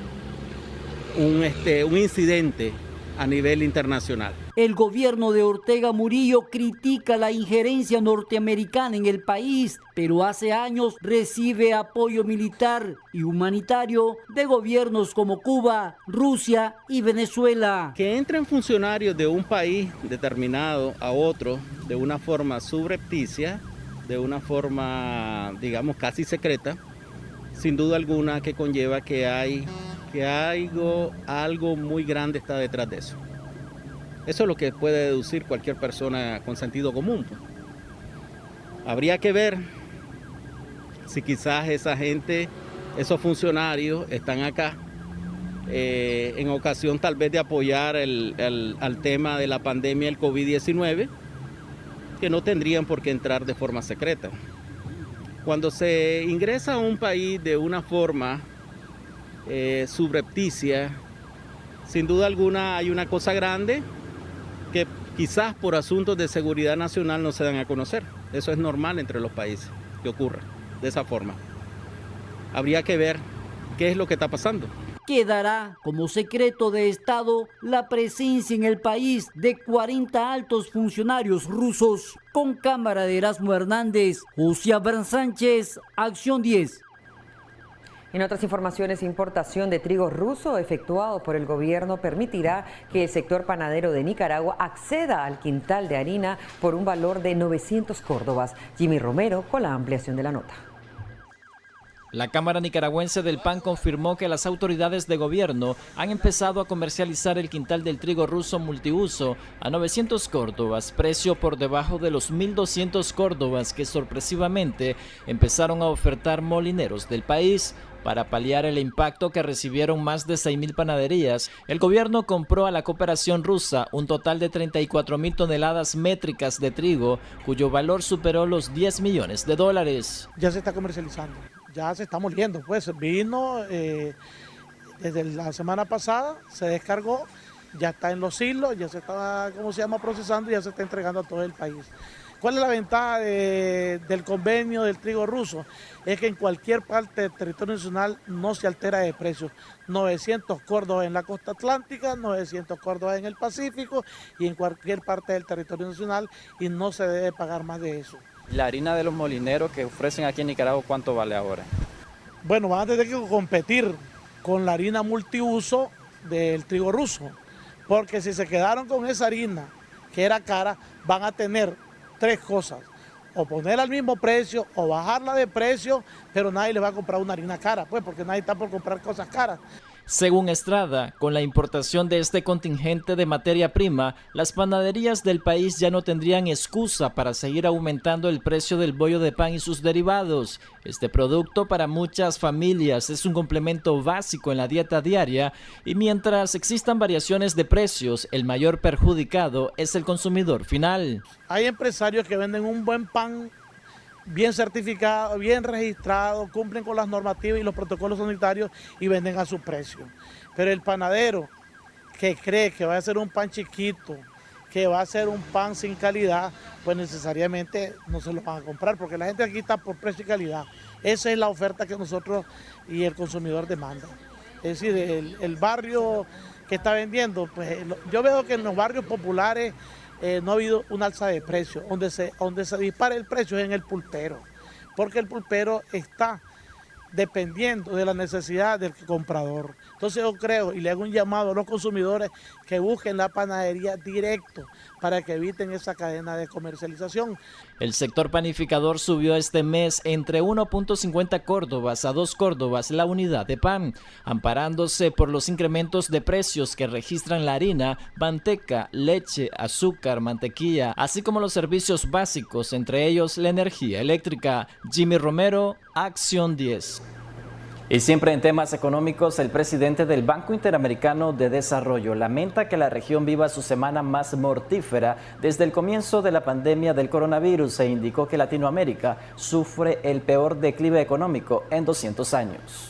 [SPEAKER 11] incidente a nivel internacional.
[SPEAKER 10] El gobierno de Ortega Murillo critica la injerencia norteamericana en el país, pero hace años recibe apoyo militar y humanitario de gobiernos como Cuba, Rusia y Venezuela.
[SPEAKER 11] Que entren funcionarios de un país determinado a otro de una forma subrepticia, de una forma, digamos, casi secreta, sin duda alguna que conlleva que algo muy grande está detrás de eso. Eso es lo que puede deducir cualquier persona con sentido común. Habría que ver si quizás esa gente, esos funcionarios están acá en ocasión tal vez de apoyar al tema de la pandemia del COVID-19, que no tendrían por qué entrar de forma secreta. Cuando se ingresa a un país de una forma subrepticia, sin duda alguna hay una cosa grande que quizás por asuntos de seguridad nacional no se dan a conocer. Eso es normal entre los países que ocurra de esa forma. Habría que ver qué es lo que está pasando.
[SPEAKER 10] Quedará como secreto de Estado la presencia en el país de 40 altos funcionarios rusos. Con cámara de Erasmo Hernández, José Abraham Sánchez, Acción 10.
[SPEAKER 1] En otras informaciones, importación de trigo ruso efectuado por el gobierno permitirá que el sector panadero de Nicaragua acceda al quintal de harina por un valor de 900 córdobas. Jimmy Romero con la ampliación de la nota.
[SPEAKER 2] La Cámara Nicaragüense del Pan confirmó que las autoridades de gobierno han empezado a comercializar el quintal del trigo ruso multiuso a 900 córdobas, precio por debajo de los 1.200 córdobas que sorpresivamente empezaron a ofertar molineros del país. Para paliar el impacto que recibieron más de 6.000 panaderías, el gobierno compró a la cooperación rusa un total de 34.000 toneladas métricas de trigo, cuyo valor superó los $10 millones.
[SPEAKER 12] Ya se está comercializando, ya se está moliendo, pues vino desde la semana pasada, se descargó ya está en los silos, ya se está, procesando y ya se está entregando a todo el país. ¿Cuál es la ventaja del convenio del trigo ruso? Es que en cualquier parte del territorio nacional no se altera de precio. 900 córdobas en la costa atlántica, 900 córdobas en el Pacífico y en cualquier parte del territorio nacional, y no se debe pagar más de eso.
[SPEAKER 2] La harina de los molineros que ofrecen aquí en Nicaragua, ¿cuánto vale ahora?
[SPEAKER 12] Bueno, van a tener que competir con la harina multiuso del trigo ruso, porque si se quedaron con esa harina que era cara, van a tener 3 cosas: o poner al mismo precio o bajarla de precio, pero nadie le va a comprar una harina cara, pues, porque nadie está por comprar cosas caras.
[SPEAKER 2] Según Estrada, con la importación de este contingente de materia prima, las panaderías del país ya no tendrían excusa para seguir aumentando el precio del bollo de pan y sus derivados. Este producto para muchas familias es un complemento básico en la dieta diaria, y mientras existan variaciones de precios, el mayor perjudicado es el consumidor final.
[SPEAKER 12] Hay empresarios que venden un buen pan bien certificado, bien registrado, cumplen con las normativas y los protocolos sanitarios y venden a su precio. Pero el panadero que cree que va a ser un pan chiquito, que va a ser un pan sin calidad, pues necesariamente no se lo van a comprar, porque la gente aquí está por precio y calidad. Esa es la oferta que nosotros y el consumidor demanda. Es decir, el barrio que está vendiendo, pues yo veo que en los barrios populares no ha habido un alza de precio. Donde se dispara el precio es en el pulpero, porque el pulpero está dependiendo de la necesidad del comprador. Entonces yo creo, y le hago un llamado a los consumidores, que busquen la panadería directo para que eviten esa cadena de comercialización.
[SPEAKER 2] El sector panificador subió este mes entre 1.50 córdobas a 2 córdobas la unidad de pan, amparándose por los incrementos de precios que registran la harina, manteca, leche, azúcar, mantequilla, así como los servicios básicos, entre ellos la energía eléctrica. Jimmy Romero, Acción 10. Y siempre en temas económicos, el presidente del Banco Interamericano de Desarrollo lamenta que la región viva su semana más mortífera desde el comienzo de la pandemia del coronavirus e indicó que Latinoamérica sufre el peor declive económico en 200 años.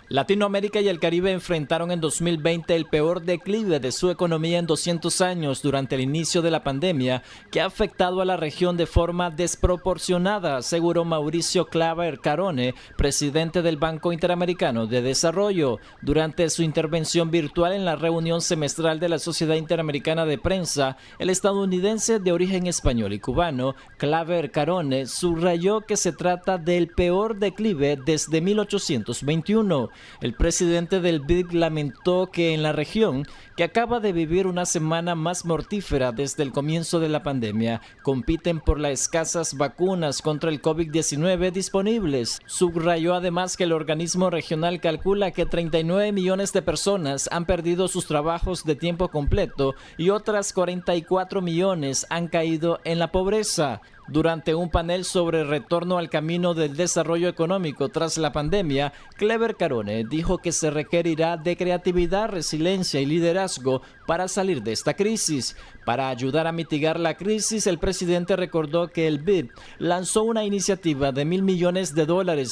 [SPEAKER 2] Latinoamérica y el Caribe enfrentaron en 2020 el peor declive de su economía en 200 años durante el inicio de la pandemia, que ha afectado a la región de forma desproporcionada, aseguró Mauricio Claver Carone, presidente del Banco Interamericano de Desarrollo. Durante su intervención virtual en la reunión semestral de la Sociedad Interamericana de Prensa, el estadounidense de origen español y cubano, Claver Carone, subrayó que se trata del peor declive desde 1821. El presidente del BID lamentó que en la región, que acaba de vivir una semana más mortífera desde el comienzo de la pandemia, compiten por las escasas vacunas contra el COVID-19 disponibles. Subrayó además que el organismo regional calcula que 39 millones de personas han perdido sus trabajos de tiempo completo y otras 44 millones han caído en la pobreza. Durante un panel sobre retorno al camino del desarrollo económico tras la pandemia, Claver Carone dijo que se requerirá de creatividad, resiliencia y liderazgo para salir de esta crisis. Para ayudar a mitigar la crisis, el presidente recordó que el BID lanzó una iniciativa de $1.000 millones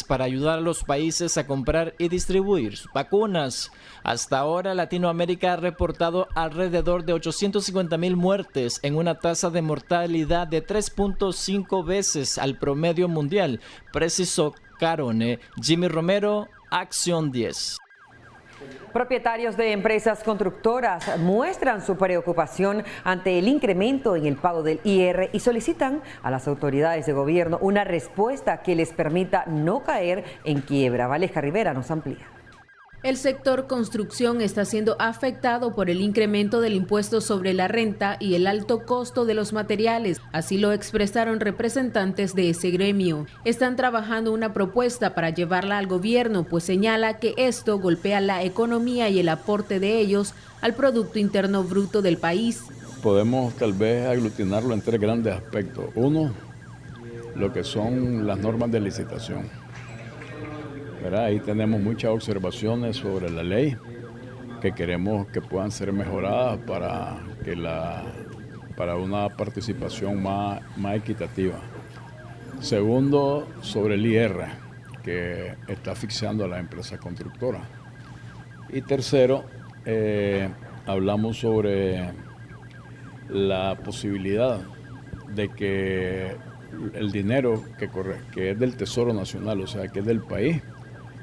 [SPEAKER 2] para ayudar a los países a comprar y distribuir vacunas. Hasta ahora, Latinoamérica ha reportado alrededor de 850,000 muertes en una tasa de mortalidad de 3.5 veces al promedio mundial, precisó Carone. Jimmy Romero, Acción 10.
[SPEAKER 1] Propietarios de empresas constructoras muestran su preocupación ante el incremento en el pago del IR y solicitan a las autoridades de gobierno una respuesta que les permita no caer en quiebra. Valesca Rivera nos amplía.
[SPEAKER 22] El sector construcción está siendo afectado por el incremento del impuesto sobre la renta y el alto costo de los materiales. Así lo expresaron representantes de ese gremio. Están trabajando una propuesta para llevarla al gobierno, pues señala que esto golpea la economía y el aporte de ellos al Producto Interno Bruto del país.
[SPEAKER 13] Podemos tal vez aglutinarlo en 3 grandes aspectos. Uno, lo que son las normas de licitación. Ahí tenemos muchas observaciones sobre la ley que queremos que puedan ser mejoradas para una participación más equitativa. Segundo, sobre el IR, que está asfixiando a la empresa constructora. Y tercero, hablamos sobre la posibilidad de que el dinero que es del Tesoro Nacional, o sea, que es del país,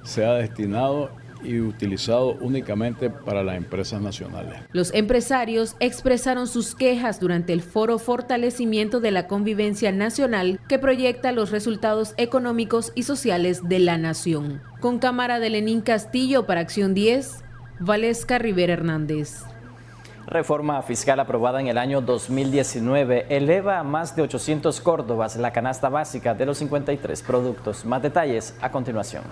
[SPEAKER 13] sea destinado y utilizado únicamente para las empresas nacionales.
[SPEAKER 22] Los empresarios expresaron sus quejas durante el foro Fortalecimiento de la Convivencia Nacional, que proyecta los resultados económicos y sociales de la nación. Con cámara de Lenín Castillo para Acción 10, Valesca Rivera Hernández.
[SPEAKER 2] Reforma fiscal aprobada en el año 2019 eleva a más de 800 córdobas la canasta básica de los 53 productos. Más detalles a continuación.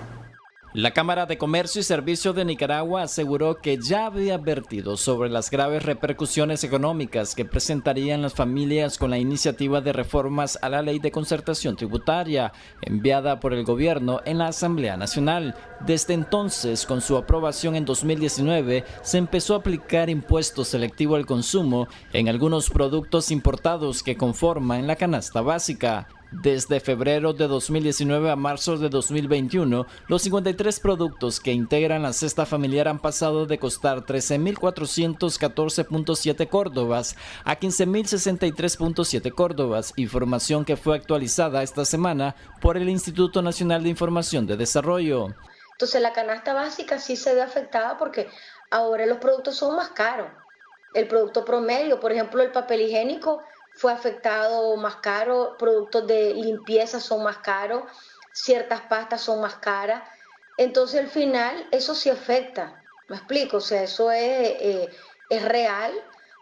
[SPEAKER 2] La Cámara de Comercio y Servicio de Nicaragua aseguró que ya había advertido sobre las graves repercusiones económicas que presentarían las familias con la iniciativa de reformas a la Ley de Concertación Tributaria enviada por el gobierno en la Asamblea Nacional. Desde entonces, con su aprobación en 2019, se empezó a aplicar impuesto selectivo al consumo en algunos productos importados que conforman la canasta básica. Desde febrero de 2019 a marzo de 2021, los 53 productos que integran la cesta familiar han pasado de costar 13.414.7 córdobas a 15.063.7 córdobas, información que fue actualizada esta semana por el Instituto Nacional de Información de Desarrollo.
[SPEAKER 15] Entonces la canasta básica sí se ve afectada porque ahora los productos son más caros. El producto promedio, por ejemplo, el papel higiénico, fue afectado más caro, productos de limpieza son más caros, ciertas pastas son más caras. Entonces al final eso sí afecta, ¿me explico? O sea, eso es real.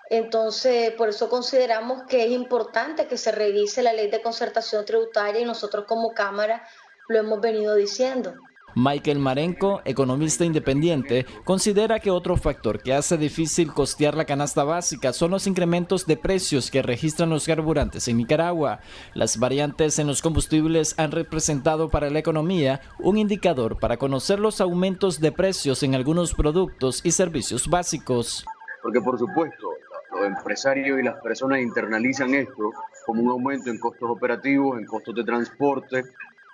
[SPEAKER 15] Entonces por eso consideramos que es importante que se revise la Ley de Concertación Tributaria y nosotros como Cámara lo hemos venido diciendo.
[SPEAKER 2] Michael Marenco, economista independiente, considera que otro factor que hace difícil costear la canasta básica son los incrementos de precios que registran los carburantes en Nicaragua. Las variantes en los combustibles han representado para la economía un indicador para conocer los aumentos de precios en algunos productos y servicios básicos.
[SPEAKER 16] Porque por supuesto, los empresarios y las personas internalizan esto como un aumento en costos operativos, en costos de transporte,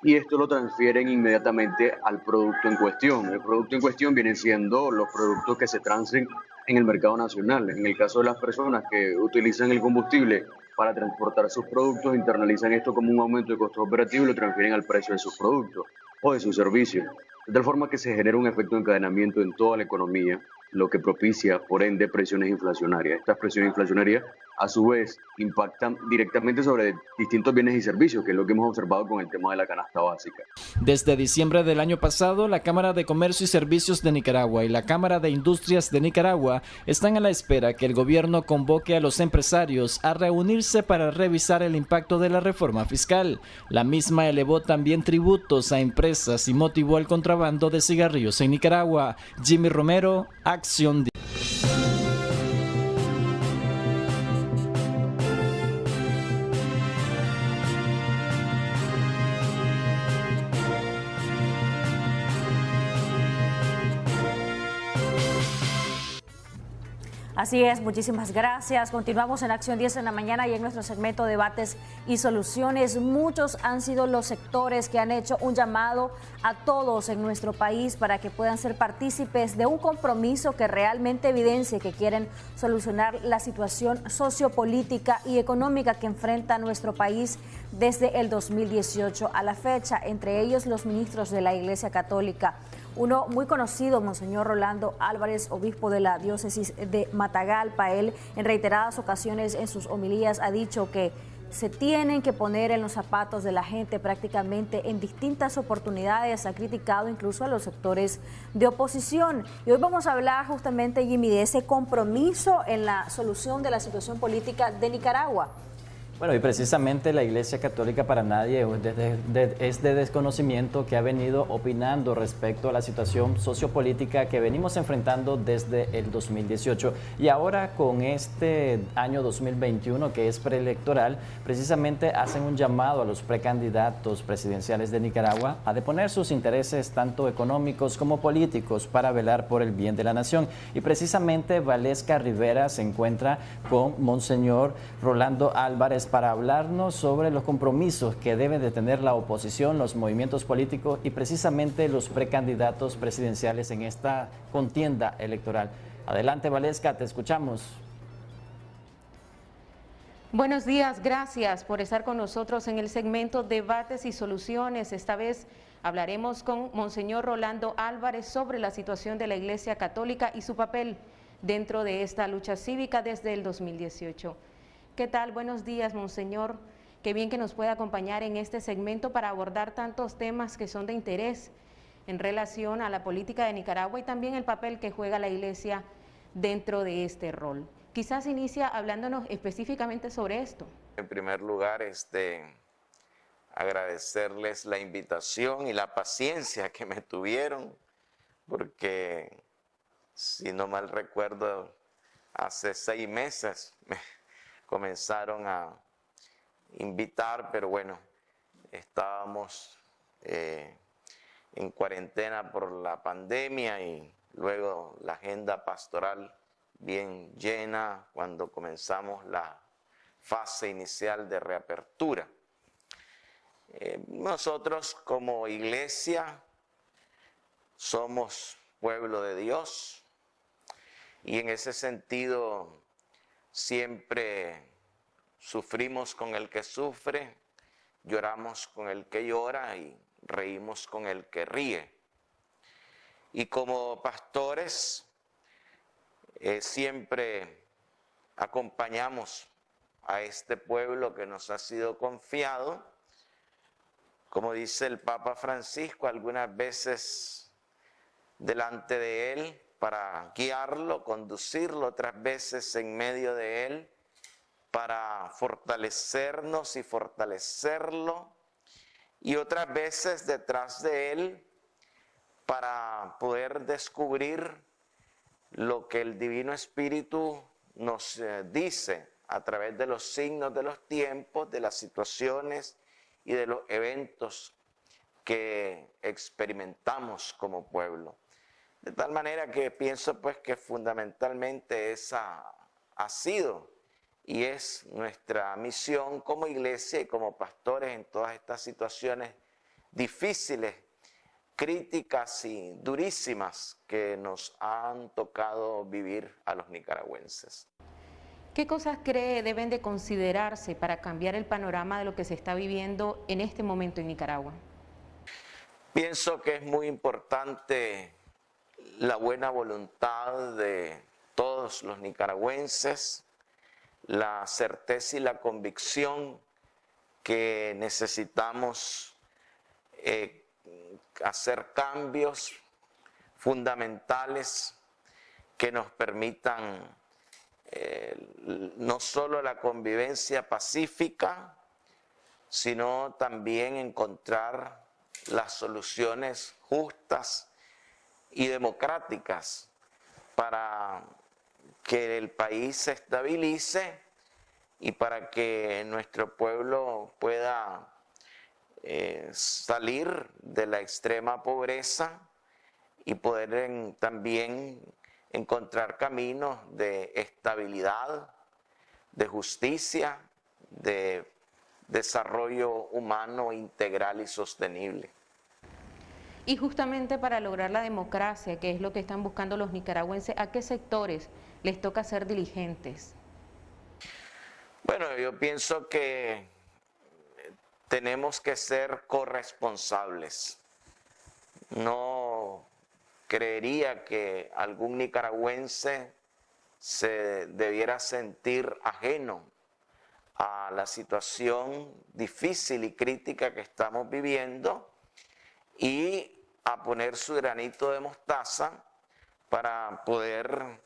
[SPEAKER 16] y esto lo transfieren inmediatamente al producto en cuestión. El producto en cuestión vienen siendo los productos que se transen en el mercado nacional. En el caso de las personas que utilizan el combustible para transportar sus productos, internalizan esto como un aumento de costos operativos y lo transfieren al precio de sus productos o de sus servicios. De tal forma que se genera un efecto de encadenamiento en toda la economía, lo que propicia, por ende, presiones inflacionarias. Estas presiones inflacionarias, a su vez, impactan directamente sobre distintos bienes y servicios, que es lo que hemos observado con el tema de la canasta básica.
[SPEAKER 2] Desde diciembre del año pasado, la Cámara de Comercio y Servicios de Nicaragua y la Cámara de Industrias de Nicaragua están a la espera que el gobierno convoque a los empresarios a reunirse para revisar el impacto de la reforma fiscal. La misma elevó también tributos a empresas y motivó el contrabando de cigarrillos en Nicaragua. Jimmy Romero, Acción 10.
[SPEAKER 17] Así es, muchísimas gracias. Continuamos en Acción 10 en la mañana y en nuestro segmento Debates y Soluciones. Muchos han sido los sectores que han hecho un llamado a todos en nuestro país para que puedan ser partícipes de un compromiso que realmente evidencie que quieren solucionar la situación sociopolítica y económica que enfrenta nuestro país desde el 2018 a la fecha, entre ellos los ministros de la Iglesia Católica. Uno muy conocido, Monseñor Rolando Álvarez, obispo de la diócesis de Matagalpa. Él en reiteradas ocasiones en sus homilías ha dicho que se tienen que poner en los zapatos de la gente prácticamente en distintas oportunidades. Ha criticado incluso a los sectores de oposición. Y hoy vamos a hablar justamente, Jimmy, de ese compromiso en la solución de la situación política de Nicaragua.
[SPEAKER 2] Bueno, y precisamente la Iglesia Católica para nadie es de desconocimiento, que ha venido opinando respecto a la situación sociopolítica que venimos enfrentando desde el 2018. Y ahora con este año 2021, que es preelectoral, precisamente hacen un llamado a los precandidatos presidenciales de Nicaragua a deponer sus intereses tanto económicos como políticos para velar por el bien de la nación. Y precisamente Valesca Rivera se encuentra con Monseñor Rolando Álvarez para hablarnos sobre los compromisos que debe de tener la oposición, los movimientos políticos y precisamente los precandidatos presidenciales en esta contienda electoral. Adelante, Valesca, te escuchamos.
[SPEAKER 22] Buenos días, gracias por estar con nosotros en el segmento Debates y Soluciones. Esta vez hablaremos con Monseñor Rolando Álvarez sobre la situación de la Iglesia Católica y su papel dentro de esta lucha cívica desde el 2018. ¿Qué tal? Buenos días, Monseñor. Qué bien que nos pueda acompañar en este segmento para abordar tantos temas que son de interés en relación a la política de Nicaragua y también el papel que juega la Iglesia dentro de este rol. Quizás inicia hablándonos específicamente sobre esto.
[SPEAKER 14] En primer lugar, agradecerles la invitación y la paciencia que me tuvieron, porque si no mal recuerdo, hace 6 meses me comenzaron a invitar, pero bueno, estábamos en cuarentena por la pandemia y luego la agenda pastoral bien llena cuando comenzamos la fase inicial de reapertura. Nosotros como iglesia somos pueblo de Dios y en ese sentido siempre sufrimos con el que sufre, lloramos con el que llora y reímos con el que ríe. Y como pastores siempre acompañamos a este pueblo que nos ha sido confiado. Como dice el Papa Francisco, algunas veces delante de él para guiarlo, conducirlo, otras veces en medio de él para fortalecernos y fortalecerlo, y otras veces detrás de él para poder descubrir lo que el Divino Espíritu nos dice a través de los signos de los tiempos, de las situaciones y de los eventos que experimentamos como pueblo. De tal manera que pienso pues que fundamentalmente esa ha sido y es nuestra misión como iglesia y como pastores en todas estas situaciones difíciles, críticas y durísimas que nos han tocado vivir a los nicaragüenses.
[SPEAKER 22] ¿Qué cosas cree deben de considerarse para cambiar el panorama de lo que se está viviendo en este momento en Nicaragua?
[SPEAKER 14] Pienso que es muy importante la buena voluntad de todos los nicaragüenses, la certeza y la convicción que necesitamos hacer cambios fundamentales que nos permitan no solo la convivencia pacífica, sino también encontrar las soluciones justas y democráticas para que el país se estabilice y para que nuestro pueblo pueda salir de la extrema pobreza y poder también encontrar caminos de estabilidad, de justicia, de desarrollo humano integral y sostenible.
[SPEAKER 22] Y justamente para lograr la democracia, que es lo que están buscando los nicaragüenses, ¿a qué sectores les toca ser diligentes?
[SPEAKER 14] Bueno, yo pienso que tenemos que ser corresponsables. No creería que algún nicaragüense se debiera sentir ajeno a la situación difícil y crítica que estamos viviendo y a poner su granito de mostaza para poder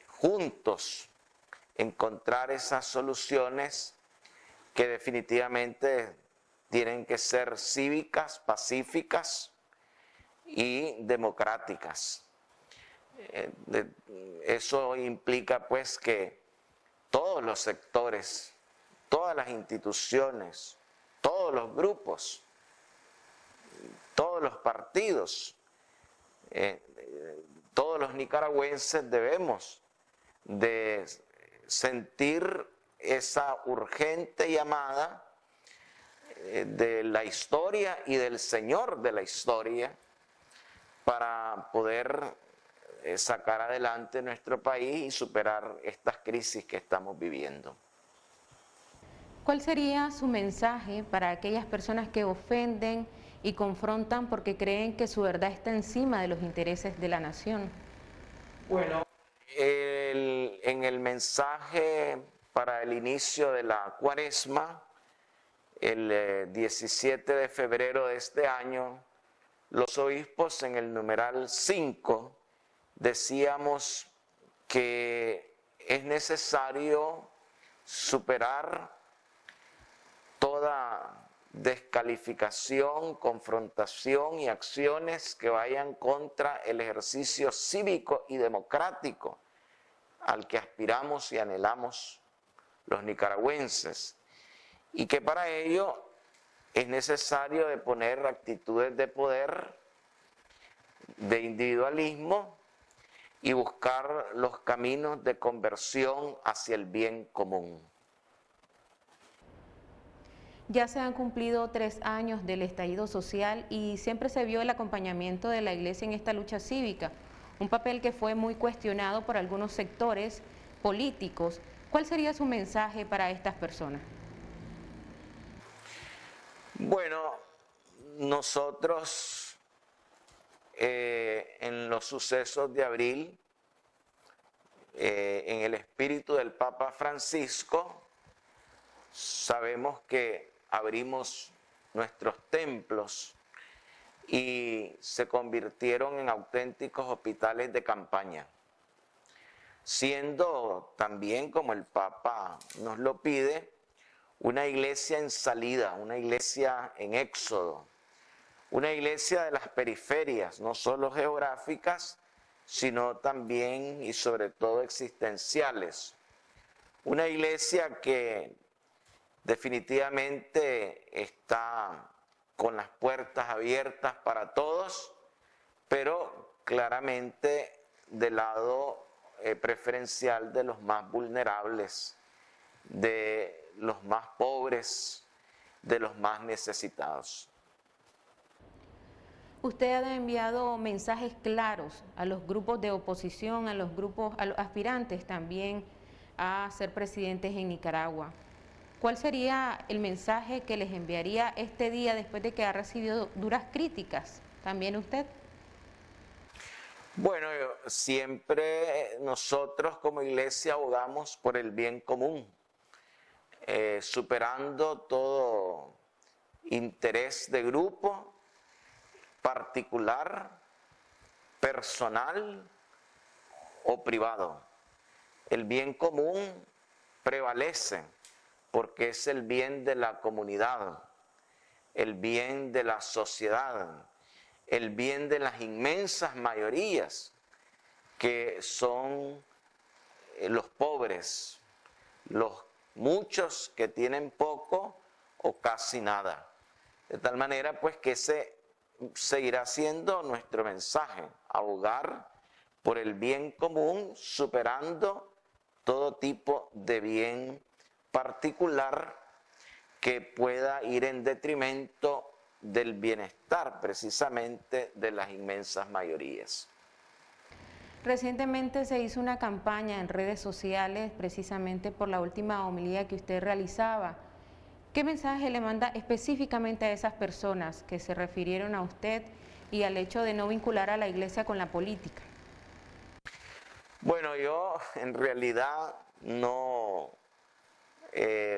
[SPEAKER 14] juntos encontrar esas soluciones que definitivamente tienen que ser cívicas, pacíficas y democráticas. Eso implica pues que todos los sectores, todas las instituciones, todos los grupos, todos los partidos, todos los nicaragüenses debemos de sentir esa urgente llamada de la historia y del Señor de la historia para poder sacar adelante nuestro país y superar estas crisis que estamos viviendo.
[SPEAKER 22] ¿Cuál sería su mensaje para aquellas personas que ofenden y confrontan porque creen que su verdad está encima de los intereses de la nación?
[SPEAKER 14] Bueno, en el mensaje para el inicio de la Cuaresma, el 17 de febrero de este año, los obispos en el numeral 5 decíamos que es necesario superar toda descalificación, confrontación y acciones que vayan contra el ejercicio cívico y democrático al que aspiramos y anhelamos los nicaragüenses, y que para ello es necesario de poner actitudes de poder, de individualismo y buscar los caminos de conversión hacia el bien común.
[SPEAKER 22] Ya se han cumplido 3 años del estallido social y siempre se vio el acompañamiento de la Iglesia en esta lucha cívica, un papel que fue muy cuestionado por algunos sectores políticos. ¿Cuál sería su mensaje para estas personas?
[SPEAKER 14] Bueno, nosotros en los sucesos de abril, en el espíritu del Papa Francisco, sabemos que abrimos nuestros templos y se convirtieron en auténticos hospitales de campaña, siendo también, como el Papa nos lo pide, una iglesia en salida, una iglesia en éxodo, una iglesia de las periferias, no solo geográficas, sino también y sobre todo existenciales. Una iglesia que definitivamente está con las puertas abiertas para todos, pero claramente del lado preferencial de los más vulnerables, de los más pobres, de los más necesitados.
[SPEAKER 22] Usted ha enviado mensajes claros a los grupos de oposición, a los aspirantes también a ser presidentes en Nicaragua. ¿Cuál sería el mensaje que les enviaría este día después de que ha recibido duras críticas? ¿También usted?
[SPEAKER 14] Bueno, siempre nosotros como iglesia abogamos por el bien común, superando todo interés de grupo, particular, personal o privado. El bien común prevalece porque es el bien de la comunidad, el bien de la sociedad, el bien de las inmensas mayorías que son los pobres, los muchos que tienen poco o casi nada. De tal manera pues que ese seguirá siendo nuestro mensaje, abogar por el bien común, superando todo tipo de bien particular que pueda ir en detrimento del bienestar precisamente de las inmensas mayorías.
[SPEAKER 22] Recientemente se hizo una campaña en redes sociales precisamente por la última homilía que usted realizaba. ¿Qué mensaje le manda específicamente a esas personas que se refirieron a usted y al hecho de no vincular a la iglesia con la política?
[SPEAKER 14] Bueno, yo en realidad no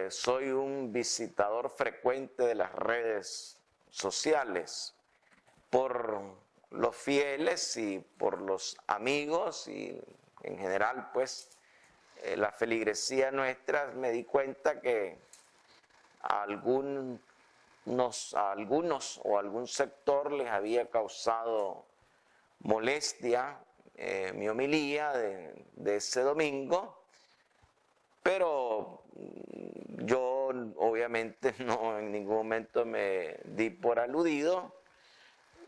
[SPEAKER 14] soy un visitador frecuente de las redes sociales. Por los fieles y por los amigos y en general pues la feligresía nuestra, me di cuenta que a algunos o algún sector les había causado molestia mi homilía de ese domingo, pero yo obviamente no en ningún momento me di por aludido,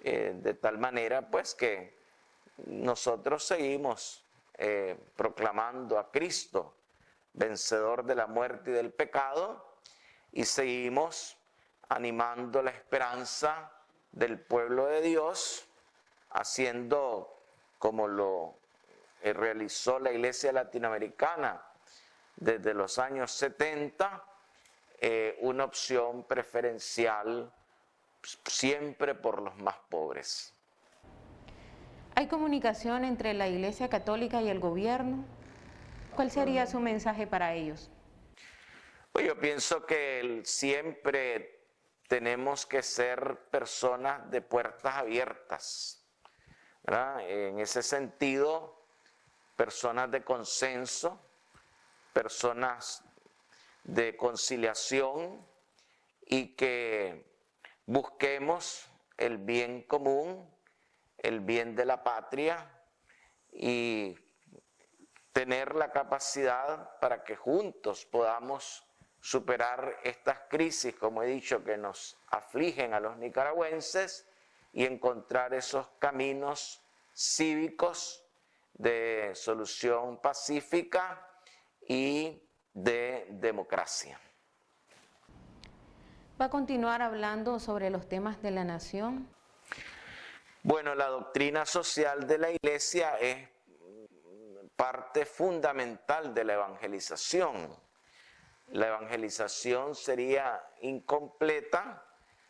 [SPEAKER 14] de tal manera pues que nosotros seguimos proclamando a Cristo, vencedor de la muerte y del pecado, y seguimos animando la esperanza del pueblo de Dios, haciendo como lo realizó la Iglesia Latinoamericana desde los años 70, una opción preferencial siempre por los más pobres.
[SPEAKER 18] ¿Hay comunicación entre la Iglesia Católica y el gobierno? ¿Cuál sería su mensaje para ellos?
[SPEAKER 14] Pues yo pienso que siempre tenemos que ser personas de puertas abiertas, ¿verdad? En ese sentido, personas de consenso, personas de conciliación y que busquemos el bien común, el bien de la patria y tener la capacidad para que juntos podamos superar estas crisis, como he dicho, que nos afligen a los nicaragüenses y encontrar esos caminos cívicos de solución pacífica y de democracia.
[SPEAKER 18] ¿Va a continuar hablando sobre los temas de la nación?
[SPEAKER 14] Bueno, la doctrina social de la Iglesia es parte fundamental de la evangelización. La evangelización sería incompleta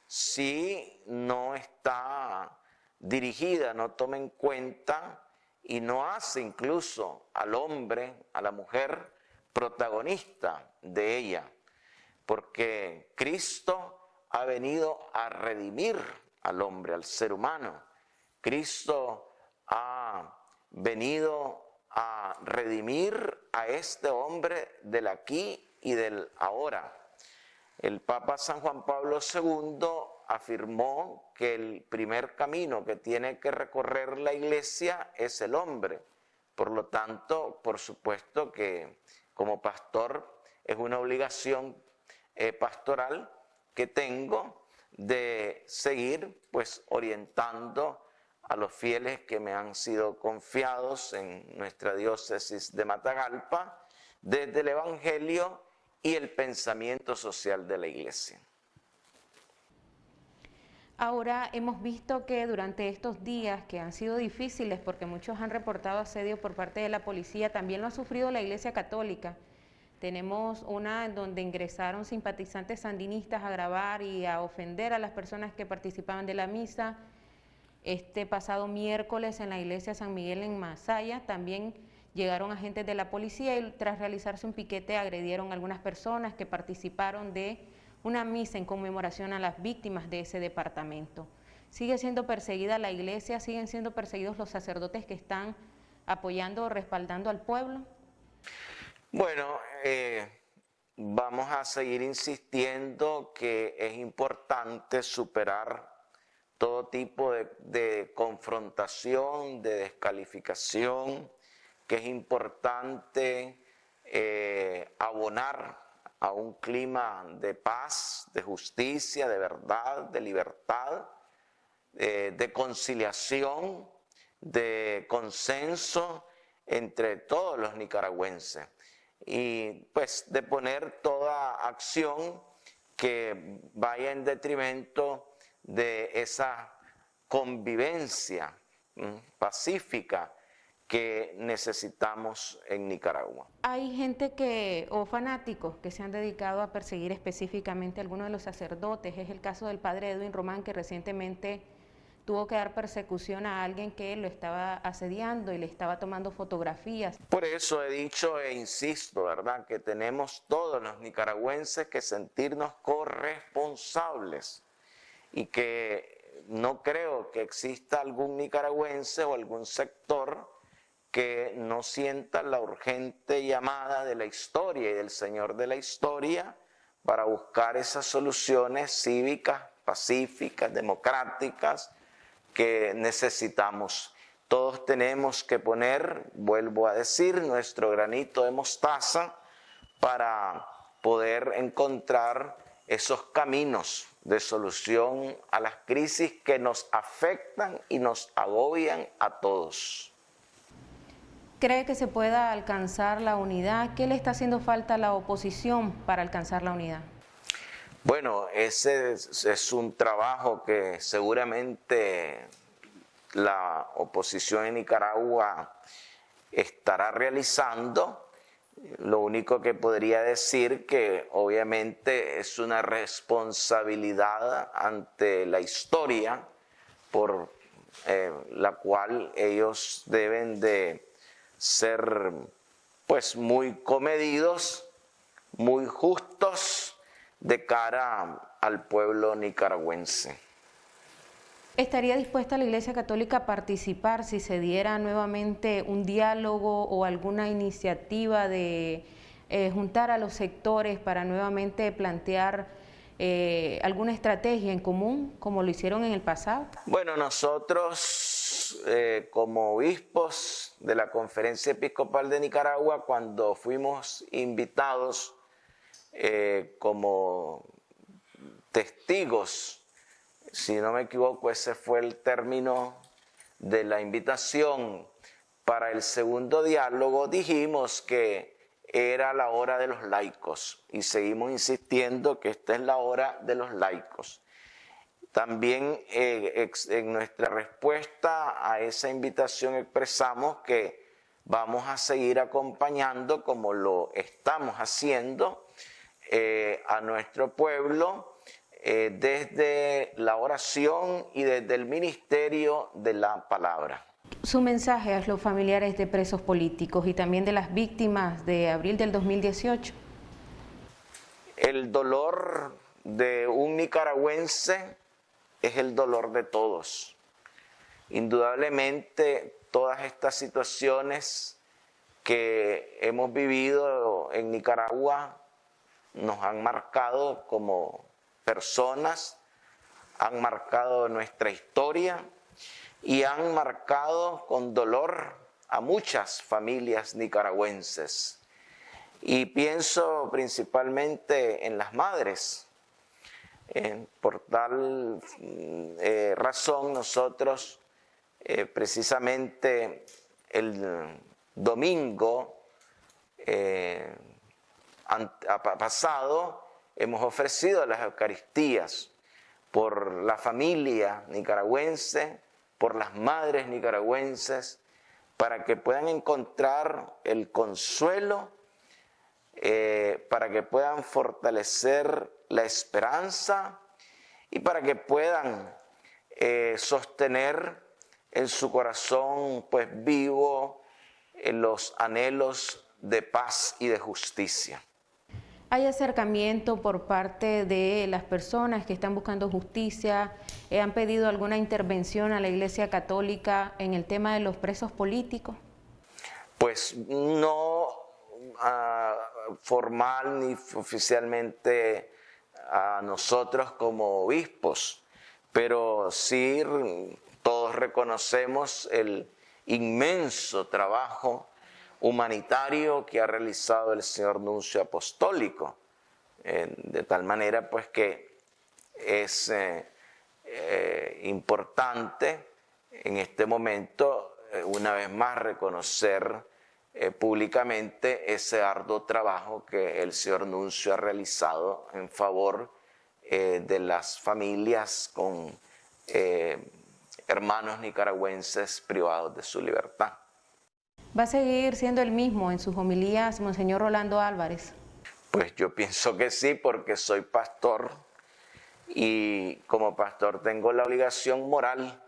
[SPEAKER 14] si no está dirigida, no toma en cuenta y no hace incluso al hombre, a la mujer, protagonista de ella. Porque Cristo ha venido a redimir al hombre, al ser humano. Cristo ha venido a redimir a este hombre del aquí y del ahora. El Papa San Juan Pablo II afirmó que el primer camino que tiene que recorrer la Iglesia es el hombre. Por lo tanto, por supuesto que como pastor es una obligación pastoral que tengo de seguir pues orientando a los fieles que me han sido confiados en nuestra diócesis de Matagalpa desde el Evangelio y el pensamiento social de la Iglesia.
[SPEAKER 18] Ahora hemos visto que durante estos días que han sido difíciles porque muchos han reportado asedio por parte de la policía, también lo ha sufrido la Iglesia Católica. Tenemos una en donde ingresaron simpatizantes sandinistas a grabar y a ofender a las personas que participaban de la misa. Este pasado miércoles en la iglesia San Miguel en Masaya también llegaron agentes de la policía y tras realizarse un piquete agredieron a algunas personas que participaron de una misa en conmemoración a las víctimas de ese departamento. ¿Sigue siendo perseguida la iglesia? ¿Siguen siendo perseguidos los sacerdotes que están apoyando o respaldando al pueblo?
[SPEAKER 14] Bueno, vamos a seguir insistiendo que es importante superar todo tipo de confrontación, de descalificación, que es importante abonar a un clima de paz, de justicia, de verdad, de libertad, de conciliación, de consenso entre todos los nicaragüenses y pues de poner toda acción que vaya en detrimento de esa convivencia pacífica que necesitamos en Nicaragua.
[SPEAKER 18] Hay gente o fanáticos que se han dedicado a perseguir específicamente a algunos de los sacerdotes. Es el caso del padre Edwin Román, que recientemente tuvo que dar persecución a alguien que lo estaba asediando y le estaba tomando fotografías.
[SPEAKER 14] Por eso he dicho e insisto, ¿verdad?, que tenemos todos los nicaragüenses que sentirnos corresponsables y que no creo que exista algún nicaragüense o algún sector que no sienta la urgente llamada de la historia y del Señor de la historia para buscar esas soluciones cívicas, pacíficas, democráticas que necesitamos. Todos tenemos que poner, vuelvo a decir, nuestro granito de mostaza para poder encontrar esos caminos de solución a las crisis que nos afectan y nos agobian a todos.
[SPEAKER 18] ¿Cree que se pueda alcanzar la unidad? ¿Qué le está haciendo falta a la oposición para alcanzar la unidad?
[SPEAKER 14] Bueno, ese es un trabajo que seguramente la oposición en Nicaragua estará realizando. Lo único que podría decir que obviamente es una responsabilidad ante la historia por la cual ellos deben de ser pues muy comedidos, muy justos de cara al pueblo nicaragüense.
[SPEAKER 18] ¿Estaría dispuesta la Iglesia Católica a participar si se diera nuevamente un diálogo o alguna iniciativa de juntar a los sectores para nuevamente plantear alguna estrategia en común, como lo hicieron en el pasado?
[SPEAKER 14] Bueno, nosotros como obispos de la Conferencia Episcopal de Nicaragua, cuando fuimos invitados como testigos, si no me equivoco, ese fue el término de la invitación para el segundo diálogo, dijimos que era la hora de los laicos y seguimos insistiendo que esta es la hora de los laicos. También en nuestra respuesta a esa invitación expresamos que vamos a seguir acompañando, como lo estamos haciendo, a nuestro pueblo desde la oración y desde el ministerio de la palabra.
[SPEAKER 18] Su mensaje a los familiares de presos políticos y también de las víctimas de abril del 2018.
[SPEAKER 14] El dolor de un nicaragüense es el dolor de todos. Indudablemente todas estas situaciones que hemos vivido en Nicaragua nos han marcado como personas, han marcado nuestra historia y han marcado con dolor a muchas familias nicaragüenses. Y pienso principalmente en las madres. Por tal razón nosotros precisamente el domingo pasado hemos ofrecido las Eucaristías por la familia nicaragüense, por las madres nicaragüenses, para que puedan encontrar el consuelo, para que puedan fortalecer la esperanza y para que puedan sostener en su corazón pues vivo los anhelos de paz y de justicia.
[SPEAKER 18] ¿Hay acercamiento por parte de las personas que están buscando justicia? ¿Han pedido alguna intervención a la Iglesia Católica en el tema de los presos políticos?
[SPEAKER 14] Pues no formal ni oficialmente a nosotros como obispos, pero sí todos reconocemos el inmenso trabajo humanitario que ha realizado el señor nuncio apostólico, de tal manera pues que es importante en este momento una vez más reconocer públicamente ese arduo trabajo que el señor nuncio ha realizado en favor de las familias con hermanos nicaragüenses privados de su libertad.
[SPEAKER 18] ¿Va a seguir siendo el mismo en sus homilías, Monseñor Rolando Álvarez?
[SPEAKER 14] Pues yo pienso que sí, porque soy pastor y como pastor tengo la obligación moral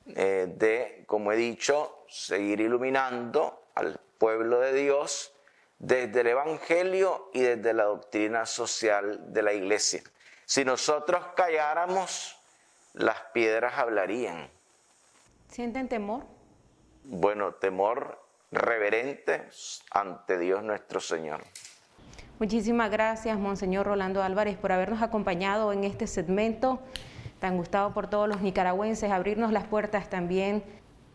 [SPEAKER 14] de, como he dicho, seguir iluminando al pueblo de Dios desde el Evangelio y desde la doctrina social de la Iglesia. Si nosotros calláramos, las piedras hablarían.
[SPEAKER 18] ¿Sienten temor?
[SPEAKER 14] Bueno, temor reverente ante Dios nuestro Señor.
[SPEAKER 18] Muchísimas gracias, Monseñor Rolando Álvarez, por habernos acompañado en este segmento tan gustado por todos los nicaragüenses, abrirnos las puertas también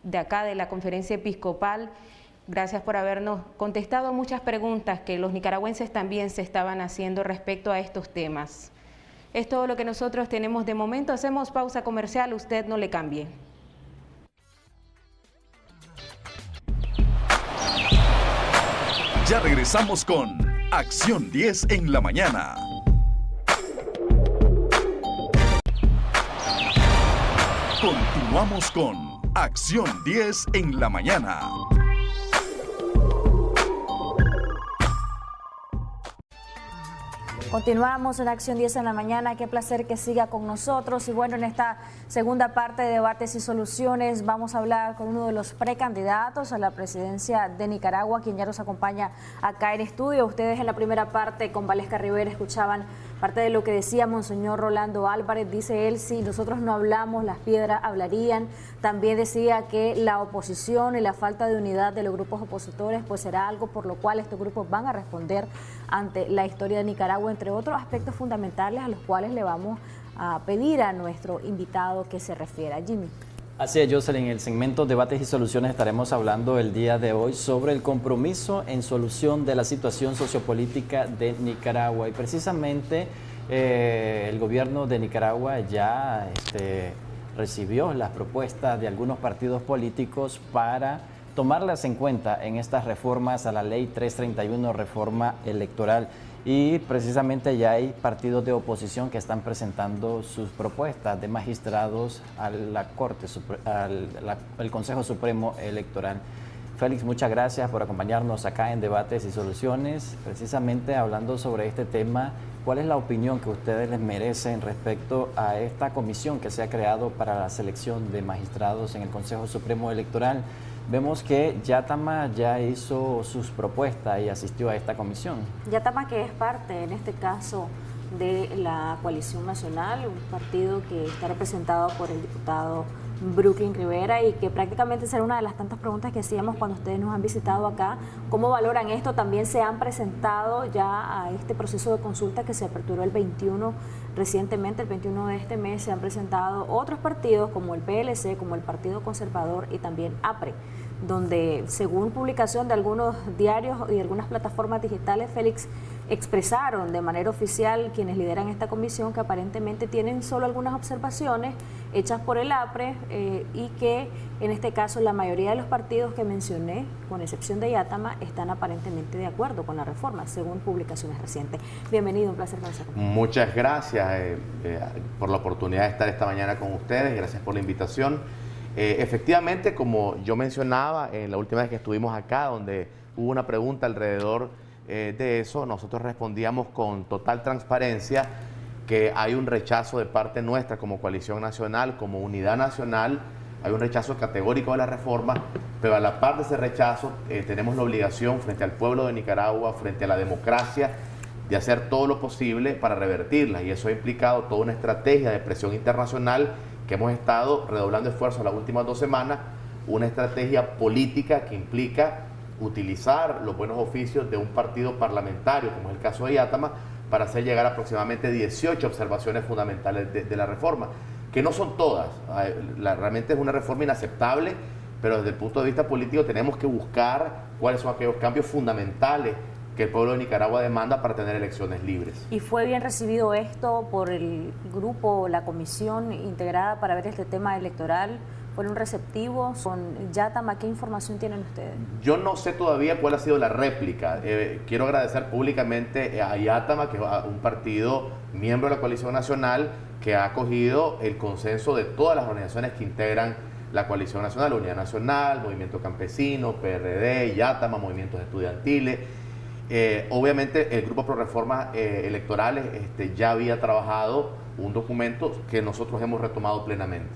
[SPEAKER 18] de acá de la Conferencia Episcopal. Gracias por habernos contestado muchas preguntas que los nicaragüenses también se estaban haciendo respecto a estos temas. Es todo lo que nosotros tenemos de momento. Hacemos pausa comercial, usted no le cambie.
[SPEAKER 21] Ya regresamos con Acción 10 en la mañana. Continuamos con Acción 10 en la mañana.
[SPEAKER 17] Continuamos en Acción 10 en la mañana. Qué placer que siga con nosotros. Y bueno, en esta segunda parte de Debates y Soluciones vamos a hablar con uno de los precandidatos a la presidencia de Nicaragua, quien ya nos acompaña acá en estudio. Ustedes en la primera parte con Valesca Rivera escuchaban parte de lo que decía Monseñor Rolando Álvarez. Dice él, si nosotros no hablamos, las piedras hablarían. También decía que la oposición y la falta de unidad de los grupos opositores pues será algo por lo cual estos grupos van a responder ante la historia de Nicaragua, entre otros aspectos fundamentales a los cuales le vamos a pedir a nuestro invitado que se refiera. Jimmy.
[SPEAKER 2] Así es, Jocelyn. En el segmento Debates y Soluciones estaremos hablando el día de hoy sobre el compromiso en solución de la situación sociopolítica de Nicaragua. Y precisamente el gobierno de Nicaragua ya recibió las propuestas de algunos partidos políticos para tomarlas en cuenta en estas reformas a la Ley 331, reforma electoral. Y precisamente ya hay partidos de oposición que están presentando sus propuestas de magistrados a la Corte, al Consejo Supremo Electoral. Félix, muchas gracias por acompañarnos acá en Debates y Soluciones, precisamente hablando sobre este tema. ¿Cuál es la opinión que ustedes les merecen respecto a esta comisión que se ha creado para la selección de magistrados en el Consejo Supremo Electoral? Vemos que Yatama ya hizo sus propuestas y asistió a esta comisión.
[SPEAKER 17] Yatama, que es parte, en este caso, de la Coalición Nacional, un partido que está representado por el diputado Brooklyn Rivera, y que prácticamente será una de las tantas preguntas que hacíamos cuando ustedes nos han visitado acá. ¿Cómo valoran esto? También se han presentado ya a este proceso de consulta que se aperturó el 21 recientemente, el 21 de este mes, se han presentado otros partidos como el PLC, como el Partido Conservador y también APRE, donde según publicación de algunos diarios y de algunas plataformas digitales, Félix, expresaron de manera oficial quienes lideran esta comisión que aparentemente tienen solo algunas observaciones hechas por el APRE y que en este caso la mayoría de los partidos que mencioné, con excepción de Yatama, están aparentemente de acuerdo con la reforma, según publicaciones recientes. Bienvenido, un placer conocerlo.
[SPEAKER 3] Muchas gracias por la oportunidad de estar esta mañana con ustedes, gracias por la invitación. Efectivamente, como yo mencionaba en la última vez que estuvimos acá, donde hubo una pregunta alrededor de eso, nosotros respondíamos con total transparencia que hay un rechazo de parte nuestra como Coalición Nacional, como Unidad Nacional, hay un rechazo categórico de la reforma, pero a la par de ese rechazo tenemos la obligación frente al pueblo de Nicaragua, frente a la democracia, de hacer todo lo posible para revertirla, y eso ha implicado toda una estrategia de presión internacional que hemos estado redoblando esfuerzos las últimas 2 semanas, una estrategia política que implica utilizar los buenos oficios de un partido parlamentario, como es el caso de Yatama, para hacer llegar aproximadamente 18 observaciones fundamentales de la reforma, que no son todas. Realmente es una reforma inaceptable, pero desde el punto de vista político tenemos que buscar cuáles son aquellos cambios fundamentales que el pueblo de Nicaragua demanda para tener elecciones libres.
[SPEAKER 17] ¿Y fue bien recibido esto por el grupo, la comisión integrada para ver este tema electoral? ¿Fueron receptivos con Yatama? ¿Qué información tienen ustedes?
[SPEAKER 3] Yo no sé todavía cuál ha sido la réplica. Quiero agradecer públicamente a Yatama, que es un partido miembro de la Coalición Nacional, que ha acogido el consenso de todas las organizaciones que integran la Coalición Nacional, Unidad Nacional, Movimiento Campesino, PRD, Yatama, movimientos estudiantiles. Obviamente el Grupo Pro Reformas Electorales ya había trabajado un documento que nosotros hemos retomado plenamente.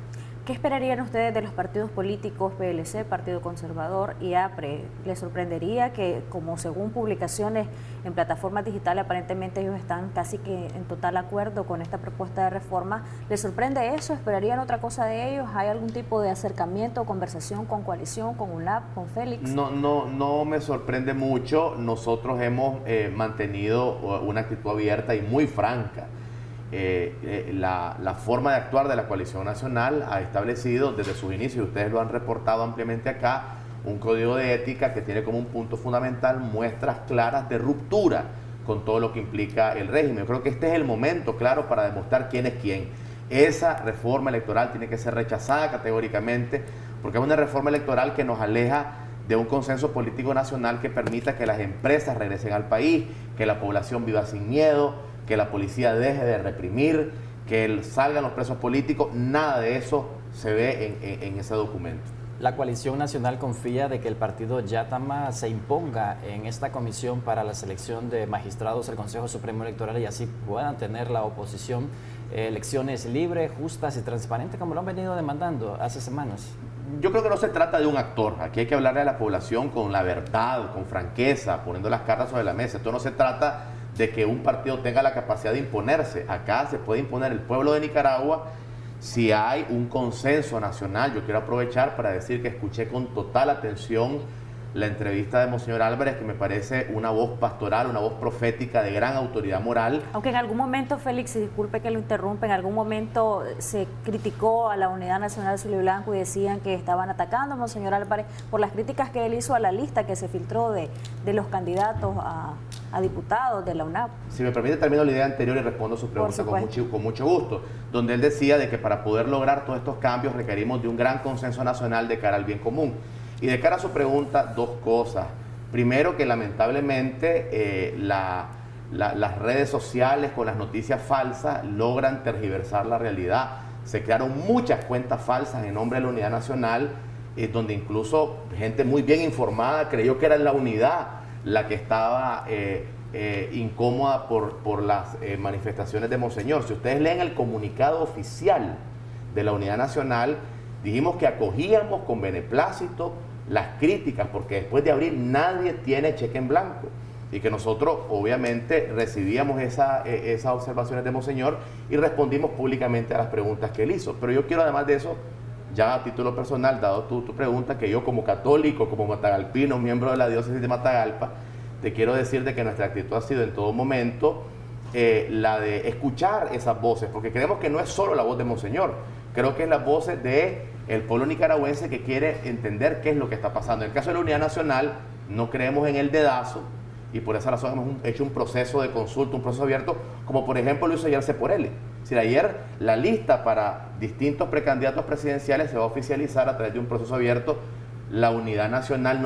[SPEAKER 17] ¿Qué esperarían ustedes de los partidos políticos PLC, Partido Conservador y APRE? ¿Les sorprendería que, como según publicaciones en plataformas digitales, aparentemente ellos están casi que en total acuerdo con esta propuesta de reforma? ¿Les sorprende eso? ¿Esperarían otra cosa de ellos? ¿Hay algún tipo de acercamiento, conversación con Coalición, con UNLAP, con Félix?
[SPEAKER 3] No me sorprende mucho. Nosotros hemos mantenido una actitud abierta y muy franca. La forma de actuar de la Coalición Nacional ha establecido desde sus inicios, y ustedes lo han reportado ampliamente acá, un código de ética que tiene como un punto fundamental muestras claras de ruptura con todo lo que implica el régimen. Yo creo que este es el momento claro para demostrar quién es quién. Esa reforma electoral tiene que ser rechazada categóricamente, porque es una reforma electoral que nos aleja de un consenso político nacional que permita que las empresas regresen al país, que la población viva sin miedo, que la policía deje de reprimir, que salgan los presos políticos. Nada de eso se ve en ese documento.
[SPEAKER 2] La coalición nacional confía de que el partido Yatama se imponga en esta comisión para la selección de magistrados del Consejo Supremo Electoral y así puedan tener la oposición elecciones libres, justas y transparentes como lo han venido demandando hace semanas.
[SPEAKER 3] Yo creo que no se trata de un actor. Aquí hay que hablarle a la población con la verdad, con franqueza, poniendo las cartas sobre la mesa. Esto no se trata de que un partido tenga la capacidad de imponerse. Acá se puede imponer el pueblo de Nicaragua si hay un consenso nacional. Yo quiero aprovechar para decir que escuché con total atención la entrevista de Monseñor Álvarez, que me parece una voz pastoral, una voz profética de gran autoridad moral.
[SPEAKER 17] Aunque en algún momento, Félix, disculpe que lo interrumpa, en algún momento se criticó a la Unidad Nacional Azul y Blanco y decían que estaban atacando a Monseñor Álvarez por las críticas que él hizo a la lista que se filtró de los candidatos a diputados de la UNAP.
[SPEAKER 3] Si me permite, termino la idea anterior y respondo a su pregunta con mucho gusto, donde él decía de que para poder lograr todos estos cambios requerimos de un gran consenso nacional de cara al bien común. Y de cara a su pregunta, dos cosas. Primero, que lamentablemente las redes sociales con las noticias falsas logran tergiversar la realidad. Se crearon muchas cuentas falsas en nombre de la Unidad Nacional, donde incluso gente muy bien informada creyó que era la unidad la que estaba incómoda por las manifestaciones de Monseñor. Si ustedes leen el comunicado oficial de la Unidad Nacional, dijimos que acogíamos con beneplácito las críticas, porque después de abril nadie tiene cheque en blanco, y que nosotros obviamente recibíamos esas observaciones de Monseñor y respondimos públicamente a las preguntas que él hizo. Pero yo quiero, además de eso, ya a título personal, dado tu pregunta, que yo como católico, como matagalpino, miembro de la diócesis de Matagalpa, te quiero decir de que nuestra actitud ha sido en todo momento la de escuchar esas voces, porque creemos que no es solo la voz de Monseñor, creo que es la voz del pueblo nicaragüense que quiere entender qué es lo que está pasando. En el caso de la Unidad Nacional, no creemos en el dedazo, y por esa razón hemos hecho un proceso de consulta, un proceso abierto, como por ejemplo lo hizo ayer Ceporelli. Es decir, ayer la lista para distintos precandidatos presidenciales se va a oficializar a través de un proceso abierto. La Unidad Nacional,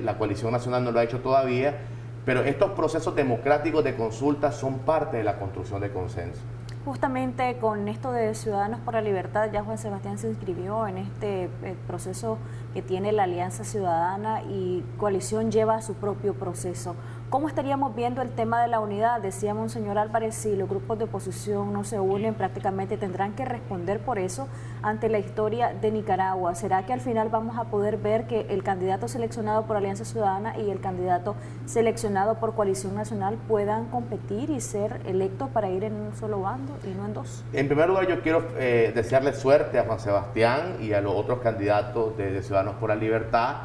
[SPEAKER 3] la Coalición Nacional no lo ha hecho todavía, pero estos procesos democráticos de consulta son parte de la construcción de consenso.
[SPEAKER 17] Justamente con esto de Ciudadanos por la Libertad, ya Juan Sebastián se inscribió en este proceso que tiene la Alianza Ciudadana y Coalición lleva su propio proceso. ¿Cómo estaríamos viendo el tema de la unidad? Decía Monseñor Álvarez, si los grupos de oposición no se unen, prácticamente tendrán que responder por eso ante la historia de Nicaragua. ¿Será que al final vamos a poder ver que el candidato seleccionado por Alianza Ciudadana y el candidato seleccionado por Coalición Nacional puedan competir y ser electos para ir en un solo bando y no en dos?
[SPEAKER 3] En primer lugar, yo quiero desearle suerte a Juan Sebastián y a los otros candidatos de Ciudadanos por la Libertad.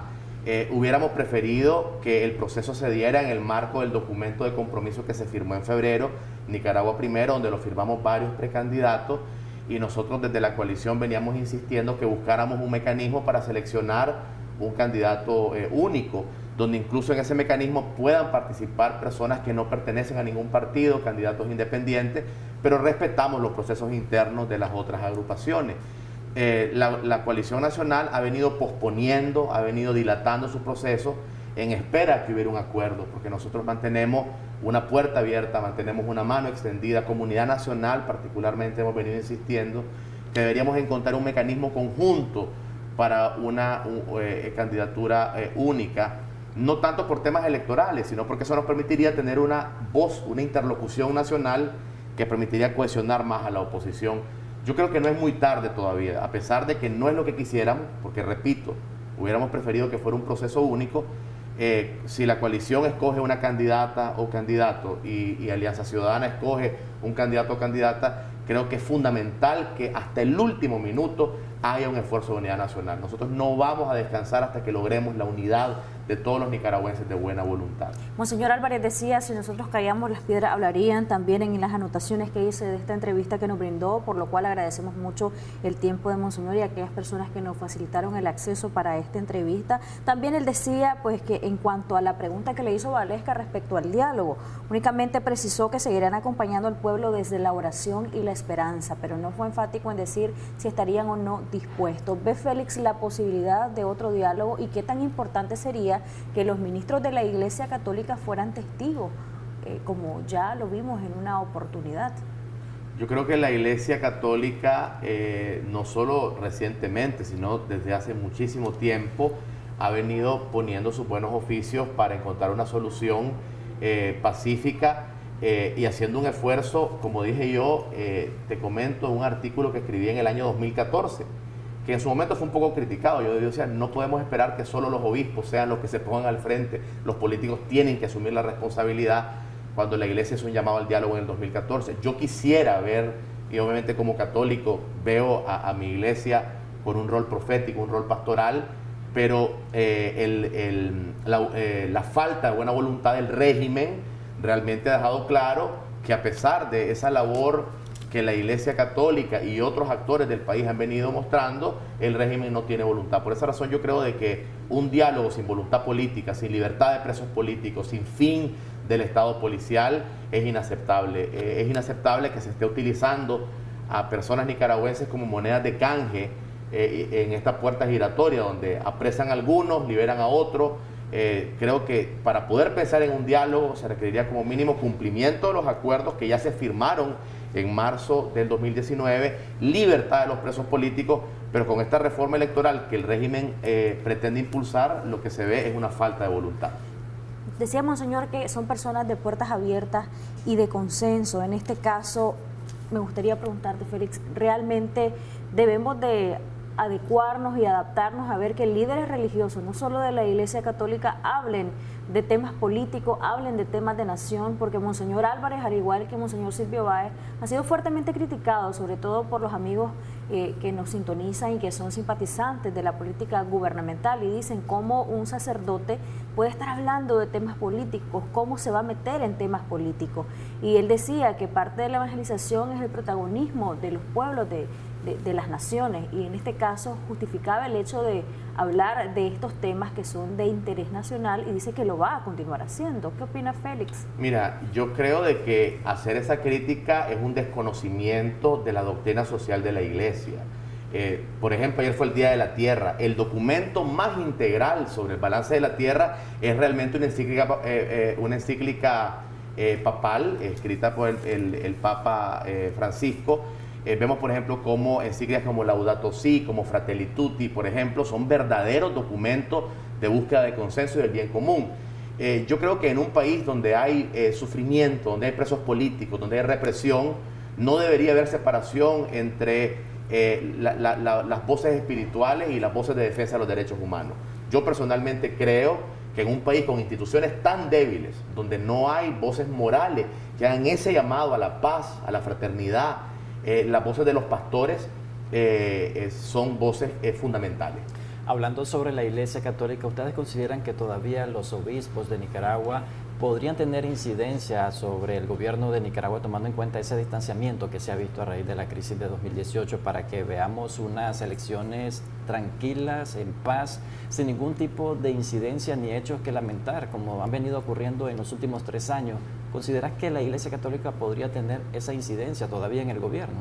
[SPEAKER 3] Hubiéramos preferido que el proceso se diera en el marco del documento de compromiso que se firmó en febrero, Nicaragua Primero, donde lo firmamos varios precandidatos, y nosotros desde la coalición veníamos insistiendo que buscáramos un mecanismo para seleccionar un candidato único, donde incluso en ese mecanismo puedan participar personas que no pertenecen a ningún partido, candidatos independientes, pero respetamos los procesos internos de las otras agrupaciones. La Coalición Nacional ha venido posponiendo, ha venido dilatando su proceso en espera que hubiera un acuerdo, porque nosotros mantenemos una puerta abierta, mantenemos una mano extendida. Comunidad Nacional particularmente hemos venido insistiendo que deberíamos encontrar un mecanismo conjunto para una candidatura única, no tanto por temas electorales, sino porque eso nos permitiría tener una voz, una interlocución nacional que permitiría cohesionar más a la oposición. Yo creo que no es muy tarde todavía, a pesar de que no es lo que quisiéramos, porque repito, hubiéramos preferido que fuera un proceso único. Si la coalición escoge una candidata o candidato y Alianza Ciudadana escoge un candidato o candidata, creo que es fundamental que hasta el último minuto haya un esfuerzo de unidad nacional. Nosotros no vamos a descansar hasta que logremos la unidad de todos los nicaragüenses de buena voluntad.
[SPEAKER 17] Monseñor Álvarez decía, si nosotros caíamos las piedras, hablarían también en las anotaciones que hice de esta entrevista que nos brindó, por lo cual agradecemos mucho el tiempo de Monseñor y a aquellas personas que nos facilitaron el acceso para esta entrevista. También él decía pues que en cuanto a la pregunta que le hizo Valesca respecto al diálogo, únicamente precisó que seguirán acompañando al pueblo desde la oración y la esperanza, pero no fue enfático en decir si estarían o no dispuestos. ¿Ve Félix la posibilidad de otro diálogo y qué tan importante sería que los ministros de la Iglesia Católica fueran testigos, como ya lo vimos en una oportunidad?
[SPEAKER 3] Yo creo que la Iglesia Católica, no solo recientemente, sino desde hace muchísimo tiempo, ha venido poniendo sus buenos oficios para encontrar una solución pacífica y haciendo un esfuerzo, como dije yo, te comento un artículo que escribí en el año 2014, que en su momento fue un poco criticado. Yo decía, no podemos esperar que solo los obispos sean los que se pongan al frente, los políticos tienen que asumir la responsabilidad, cuando la Iglesia hizo un llamado al diálogo en el 2014. Yo quisiera ver, y obviamente como católico veo a mi Iglesia con un rol profético, un rol pastoral, pero la falta de buena voluntad del régimen realmente ha dejado claro que, a pesar de esa labor que la Iglesia Católica y otros actores del país han venido mostrando, el régimen no tiene voluntad. Por esa razón yo creo de que un diálogo sin voluntad política, sin libertad de presos políticos, sin fin del Estado policial es inaceptable. Es inaceptable que se esté utilizando a personas nicaragüenses como monedas de canje en esta puerta giratoria, donde apresan a algunos, liberan a otros. Creo que para poder pensar en un diálogo se requeriría como mínimo cumplimiento de los acuerdos que ya se firmaron en marzo del 2019, libertad de los presos políticos, pero con esta reforma electoral que el régimen pretende impulsar, lo que se ve es una falta de voluntad.
[SPEAKER 17] Decía Monseñor que son personas de puertas abiertas y de consenso. En este caso, me gustaría preguntarte, Félix, ¿realmente debemos de adecuarnos y adaptarnos a ver que líderes religiosos, no solo de la Iglesia Católica, hablen de temas políticos, hablen de temas de nación? Porque Monseñor Álvarez, al igual que Monseñor Silvio Báez, ha sido fuertemente criticado, sobre todo por los amigos que nos sintonizan y que son simpatizantes de la política gubernamental, y dicen cómo un sacerdote puede estar hablando de temas políticos, cómo se va a meter en temas políticos. Y él decía que parte de la evangelización es el protagonismo de los pueblos, de las naciones, y en este caso justificaba el hecho de hablar de estos temas que son de interés nacional, y dice que lo va a continuar haciendo. ¿Qué opina Félix?
[SPEAKER 3] Mira, yo creo de que hacer esa crítica es un desconocimiento de la doctrina social de la Iglesia. Por ejemplo, ayer fue el Día de la Tierra. El documento más integral sobre el balance de la Tierra es realmente una encíclica papal escrita por el Papa Francisco. Vemos, por ejemplo, como encíclicas como Laudato Si, como Fratelli Tutti, por ejemplo, son verdaderos documentos de búsqueda de consenso y del bien común. Yo creo que en un país donde hay sufrimiento, donde hay presos políticos, donde hay represión, no debería haber separación entre las voces espirituales y las voces de defensa de los derechos humanos. Yo personalmente creo que en un país con instituciones tan débiles, donde no hay voces morales que hagan ese llamado a la paz, a la fraternidad, las voces de los pastores son voces fundamentales.
[SPEAKER 2] Hablando sobre la Iglesia Católica, ¿ustedes consideran que todavía los obispos de Nicaragua podrían tener incidencia sobre el gobierno de Nicaragua, tomando en cuenta ese distanciamiento que se ha visto a raíz de la crisis de 2018, para que veamos unas elecciones tranquilas, en paz, sin ningún tipo de incidencia ni hechos que lamentar, como han venido ocurriendo en los últimos 3 años? ¿Consideras que la Iglesia Católica podría tener esa incidencia todavía en el gobierno?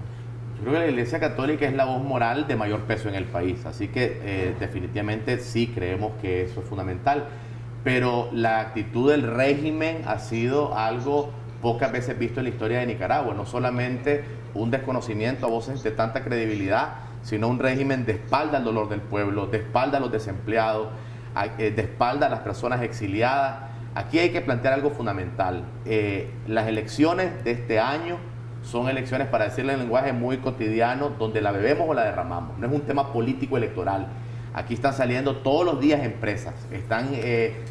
[SPEAKER 3] Yo creo que la Iglesia Católica es la voz moral de mayor peso en el país, así que definitivamente sí creemos que eso es fundamental, pero la actitud del régimen ha sido algo pocas veces visto en la historia de Nicaragua, no solamente un desconocimiento a voces de tanta credibilidad, sino un régimen de espalda al dolor del pueblo, de espalda a los desempleados, de espalda a las personas exiliadas. Aquí hay que plantear algo fundamental. Las elecciones de este año son elecciones, para decirle en lenguaje muy cotidiano, donde la bebemos o la derramamos. No es un tema político electoral. Aquí están saliendo todos los días empresas.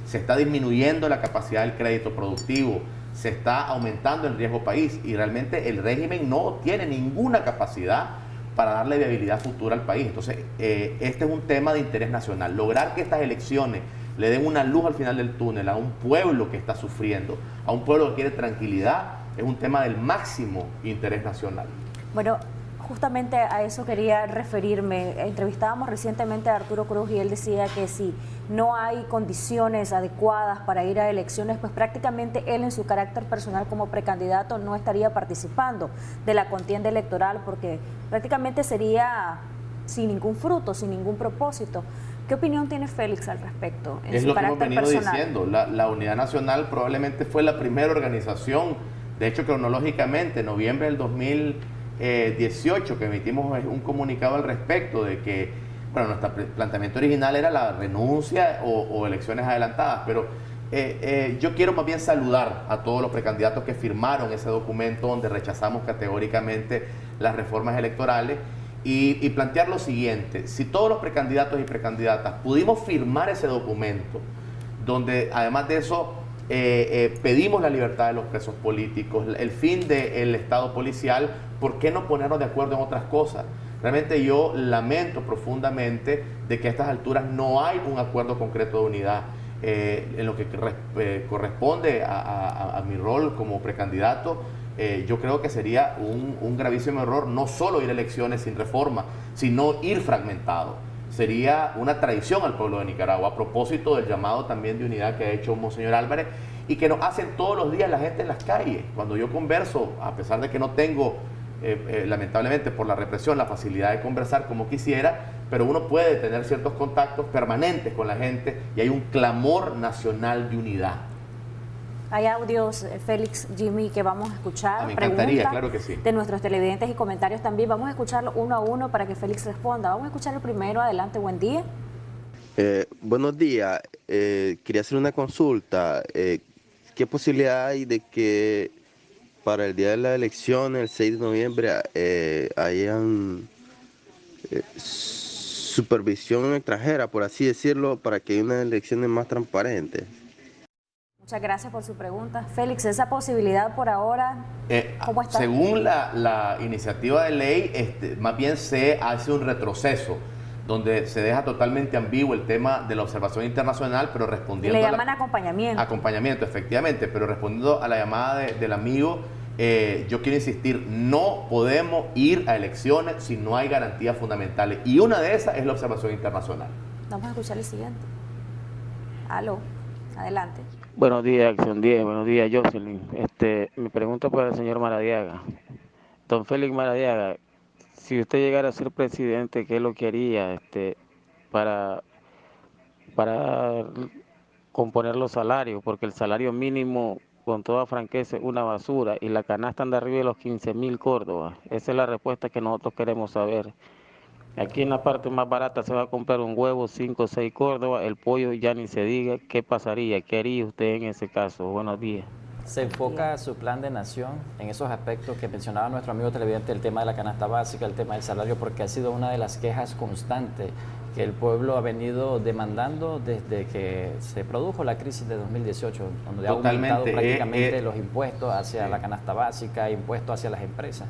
[SPEAKER 3] Se está disminuyendo la capacidad del crédito productivo. Se está aumentando el riesgo país. Y realmente el régimen no tiene ninguna capacidad para darle viabilidad futura al país. Entonces, este es un tema de interés nacional. Lograr que estas elecciones le den una luz al final del túnel a un pueblo que está sufriendo, a un pueblo que quiere tranquilidad, es un tema del máximo interés nacional.
[SPEAKER 17] Bueno, justamente a eso quería referirme. Entrevistábamos recientemente a Arturo Cruz y él decía que si no hay condiciones adecuadas para ir a elecciones, pues prácticamente él en su carácter personal como precandidato no estaría participando de la contienda electoral, porque prácticamente sería sin ningún fruto, sin ningún propósito. ¿Qué opinión tiene Félix al respecto en su carácter personal?
[SPEAKER 3] Es lo que hemos venido diciendo. La Unidad Nacional probablemente fue la primera organización De hecho, cronológicamente, en noviembre del 2018, que emitimos un comunicado al respecto de que, bueno, nuestro planteamiento original era la renuncia o elecciones adelantadas, pero yo quiero más bien saludar a todos los precandidatos que firmaron ese documento donde rechazamos categóricamente las reformas electorales y plantear lo siguiente: si todos los precandidatos y precandidatas pudimos firmar ese documento, donde además de eso pedimos la libertad de los presos políticos, el fin del Estado policial, ¿por qué no ponernos de acuerdo en otras cosas? Realmente yo lamento profundamente de que a estas alturas no hay un acuerdo concreto de unidad. En lo que corresponde a mi rol como precandidato, yo creo que sería un gravísimo error no solo ir a elecciones sin reforma, sino ir fragmentado. Sería una traición al pueblo de Nicaragua, a propósito del llamado también de unidad que ha hecho Monseñor Álvarez y que nos hacen todos los días la gente en las calles. Cuando yo converso, a pesar de que no tengo, lamentablemente por la represión, la facilidad de conversar como quisiera, pero uno puede tener ciertos contactos permanentes con la gente y hay un clamor nacional de unidad.
[SPEAKER 17] Hay audios, Félix, Jimmy, que vamos a escuchar.
[SPEAKER 3] Me encantaría, claro que sí.
[SPEAKER 17] De nuestros televidentes y comentarios también. Vamos a escucharlo uno a uno para que Félix responda. Vamos a escuchar el primero. Adelante, buen día.
[SPEAKER 4] Buenos días. Quería hacer una consulta. ¿Qué posibilidad hay de que para el día de la elección, el 6 de noviembre, hayan supervisión extranjera, por así decirlo, para que haya unas elecciones más transparentes?
[SPEAKER 17] Muchas gracias por su pregunta. Félix, esa posibilidad por ahora, ¿cómo está?
[SPEAKER 3] Según la iniciativa de ley, más bien se hace un retroceso, donde se deja totalmente ambiguo el tema de la observación internacional, pero respondiendo...
[SPEAKER 17] Le llaman acompañamiento.
[SPEAKER 3] Acompañamiento, efectivamente, pero respondiendo a la llamada del amigo, yo quiero insistir, no podemos ir a elecciones si no hay garantías fundamentales, y una de esas es la observación internacional.
[SPEAKER 17] Vamos a escuchar el siguiente. Aló, adelante.
[SPEAKER 19] Buenos días, Acción 10, buenos días, Jocelyn. Mi pregunta para el señor Maradiaga. Don Félix Maradiaga, si usted llegara a ser presidente, ¿qué es lo que haría para componer los salarios? Porque el salario mínimo, con toda franqueza, es una basura y la canasta anda arriba de los 15.000 córdobas. Esa es la respuesta que nosotros queremos saber. Aquí en la parte más barata se va a comprar un huevo, 5 o 6 córdobas, el pollo ya ni se diga. ¿Qué pasaría? ¿Qué haría usted en ese caso? Buenos días.
[SPEAKER 2] ¿Se enfoca su plan de nación en esos aspectos que mencionaba nuestro amigo televidente, el tema de la canasta básica, el tema del salario? Porque ha sido una de las quejas constantes que el pueblo ha venido demandando desde que se produjo la crisis de 2018, donde ha aumentado prácticamente los impuestos hacia la canasta básica, impuestos hacia las empresas.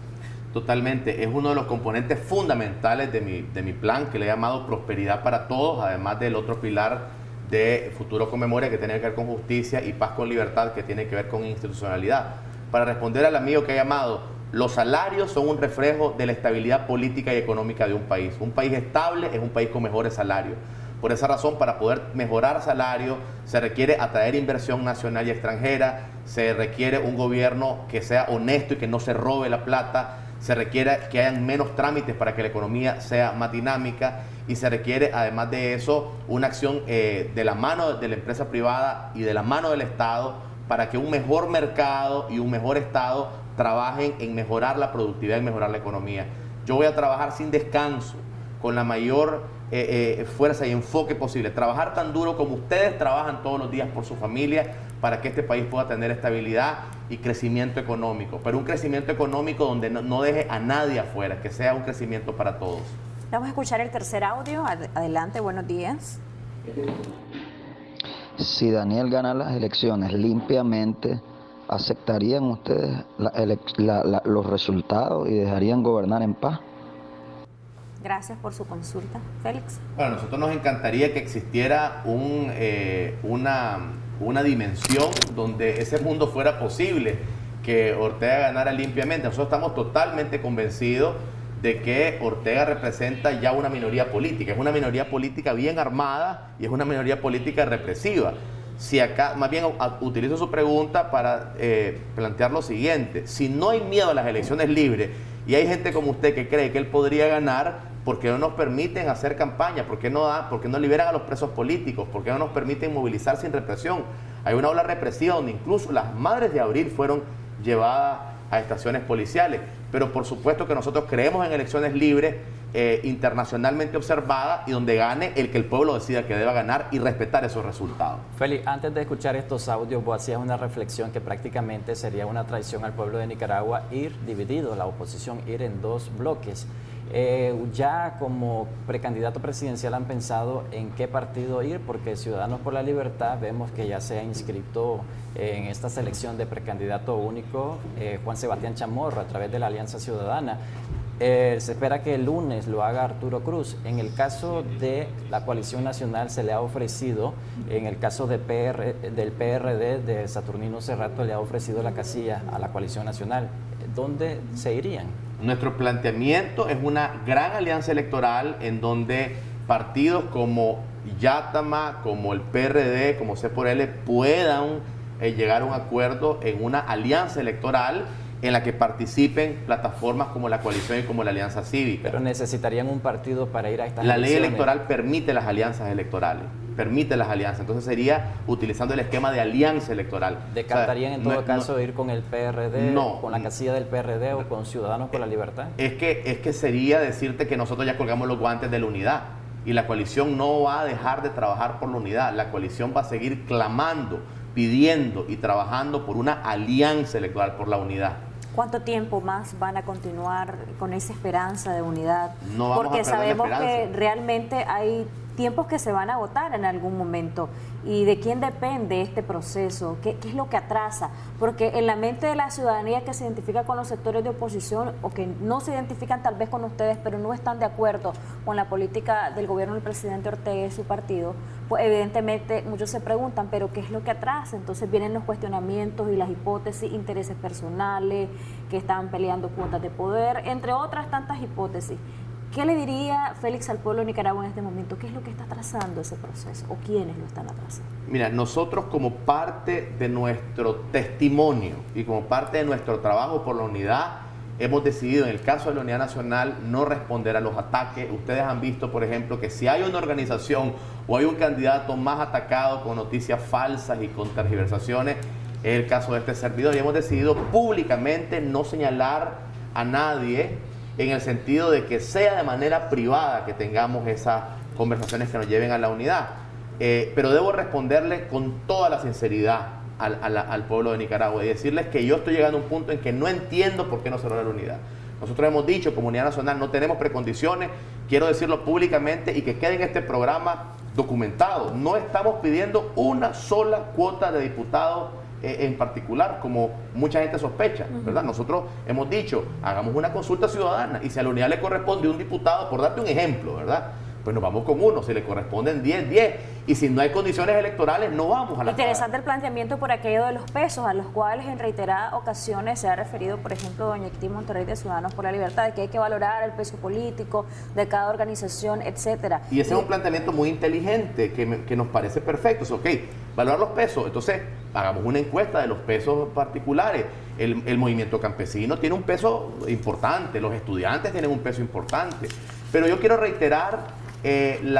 [SPEAKER 3] Totalmente, es uno de los componentes fundamentales de mi plan, que le he llamado Prosperidad para Todos, además del otro pilar de Futuro con Memoria, que tiene que ver con justicia, y Paz con Libertad, que tiene que ver con institucionalidad. Para responder al amigo que ha llamado, los salarios son un reflejo de la estabilidad política y económica de un país. Un país estable es un país con mejores salarios. Por esa razón, para poder mejorar salarios, se requiere atraer inversión nacional y extranjera, se requiere un gobierno que sea honesto y que no se robe la plata, se requiere que hayan menos trámites para que la economía sea más dinámica y se requiere, además de eso, una acción de la mano de la empresa privada y de la mano del Estado para que un mejor mercado y un mejor Estado trabajen en mejorar la productividad y mejorar la economía. Yo voy a trabajar sin descanso, con la mayor fuerza y enfoque posible, trabajar tan duro como ustedes trabajan todos los días por su familia, para que este país pueda tener estabilidad y crecimiento económico, pero un crecimiento económico donde no deje a nadie afuera, que sea un crecimiento para todos.
[SPEAKER 17] Vamos a escuchar el tercer audio. Adelante, buenos días.
[SPEAKER 20] Si Daniel gana las elecciones limpiamente, ¿aceptarían ustedes los resultados y dejarían gobernar en paz?
[SPEAKER 17] Gracias por su consulta. Félix.
[SPEAKER 3] Bueno, a nosotros nos encantaría que existiera una dimensión donde ese mundo fuera posible, que Ortega ganara limpiamente. Nosotros estamos totalmente convencidos de que Ortega representa ya una minoría política. Es una minoría política bien armada y es una minoría política represiva. Si acá, más bien utilizo su pregunta para plantear lo siguiente: si no hay miedo a las elecciones libres y hay gente como usted que cree que él podría ganar, ¿por qué no nos permiten hacer campaña? ¿Por qué no liberan a los presos políticos? ¿Por qué no nos permiten movilizar sin represión? Hay una ola represiva donde incluso las madres de abril fueron llevadas a estaciones policiales. Pero por supuesto que nosotros creemos en elecciones libres, internacionalmente observadas, y donde gane el que el pueblo decida que deba ganar y respetar esos resultados.
[SPEAKER 2] Félix, antes de escuchar estos audios, vos hacías una reflexión que prácticamente sería una traición al pueblo de Nicaragua ir dividido, la oposición ir en dos bloques. Ya como precandidato presidencial han pensado en qué partido ir, porque Ciudadanos por la Libertad vemos que ya se ha inscrito en esta selección de precandidato único Juan Sebastián Chamorro a través de la Alianza Ciudadana. Se espera que el lunes lo haga Arturo Cruz. En el caso de la coalición nacional se le ha ofrecido, en el caso del PRD de Saturnino Cerrato le ha ofrecido la casilla a la coalición nacional. ¿Dónde se irían?
[SPEAKER 3] Nuestro planteamiento es una gran alianza electoral en donde partidos como Yatama, como el PRD, como C por L puedan llegar a un acuerdo en una alianza electoral en la que participen plataformas como la coalición y como la alianza cívica.
[SPEAKER 2] Pero necesitarían un partido para ir a estas
[SPEAKER 3] La
[SPEAKER 2] elecciones.
[SPEAKER 3] ley electoral permite las alianzas electorales, permite las alianzas, entonces sería utilizando el esquema de alianza electoral.
[SPEAKER 2] ¿Descartarían en todo caso ir con el PRD,
[SPEAKER 3] no,
[SPEAKER 2] con la casilla del PRD o con Ciudadanos por la Libertad?
[SPEAKER 3] Es que sería decirte que nosotros ya colgamos los guantes de la unidad y la coalición no va a dejar de trabajar por la unidad, la coalición va a seguir clamando, pidiendo y trabajando por una alianza electoral, por la unidad.
[SPEAKER 17] ¿Cuánto tiempo más van a continuar con esa esperanza de unidad?
[SPEAKER 3] No vamos
[SPEAKER 17] Porque
[SPEAKER 3] a perder
[SPEAKER 17] sabemos
[SPEAKER 3] la
[SPEAKER 17] que
[SPEAKER 3] esperanza.
[SPEAKER 17] realmente hay tiempos que se van a agotar en algún momento. ¿Y de quién depende este proceso? ¿Qué es lo que atrasa? Porque en la mente de la ciudadanía que se identifica con los sectores de oposición o que no se identifican tal vez con ustedes, pero no están de acuerdo con la política del gobierno del presidente Ortega y su partido, pues evidentemente muchos se preguntan, ¿pero qué es lo que atrasa? Entonces vienen los cuestionamientos y las hipótesis, intereses personales, que están peleando cuotas de poder, entre otras tantas hipótesis. ¿Qué le diría Félix al pueblo de Nicaragua en este momento? ¿Qué es lo que está atrasando ese proceso? ¿O quiénes lo están atrasando?
[SPEAKER 3] Mira, nosotros como parte de nuestro testimonio y como parte de nuestro trabajo por la unidad, hemos decidido en el caso de la Unidad Nacional no responder a los ataques. Ustedes han visto, por ejemplo, que si hay una organización o hay un candidato más atacado con noticias falsas y con tergiversaciones, es el caso de este servidor. Y hemos decidido públicamente no señalar a nadie en el sentido de que sea de manera privada que tengamos esas conversaciones que nos lleven a la unidad. Pero debo responderle con toda la sinceridad al pueblo de Nicaragua y decirles que yo estoy llegando a un punto en que no entiendo por qué no se logra la unidad. Nosotros hemos dicho, Comunidad Nacional, no tenemos precondiciones, quiero decirlo públicamente y que quede en este programa documentado. No estamos pidiendo una sola cuota de diputados en particular, como mucha gente sospecha, ¿verdad? Nosotros hemos dicho, hagamos una consulta ciudadana y si a la unidad le corresponde un diputado, por darte un ejemplo, ¿verdad? Pues nos vamos con uno, si le corresponden 10, 10. Y si no hay condiciones electorales, no vamos a la
[SPEAKER 17] Interesante el planteamiento por aquello de los pesos, a los cuales en reiteradas ocasiones se ha referido, por ejemplo, doña Ictí Monterrey de Ciudadanos por la Libertad, de que hay que valorar el peso político de cada organización, etcétera.
[SPEAKER 3] Y ese es un planteamiento muy inteligente, que nos parece perfecto. O sea, ok, valorar los pesos, entonces hagamos una encuesta de los pesos particulares. El movimiento campesino tiene un peso importante, los estudiantes tienen un peso importante. Pero yo quiero reiterar el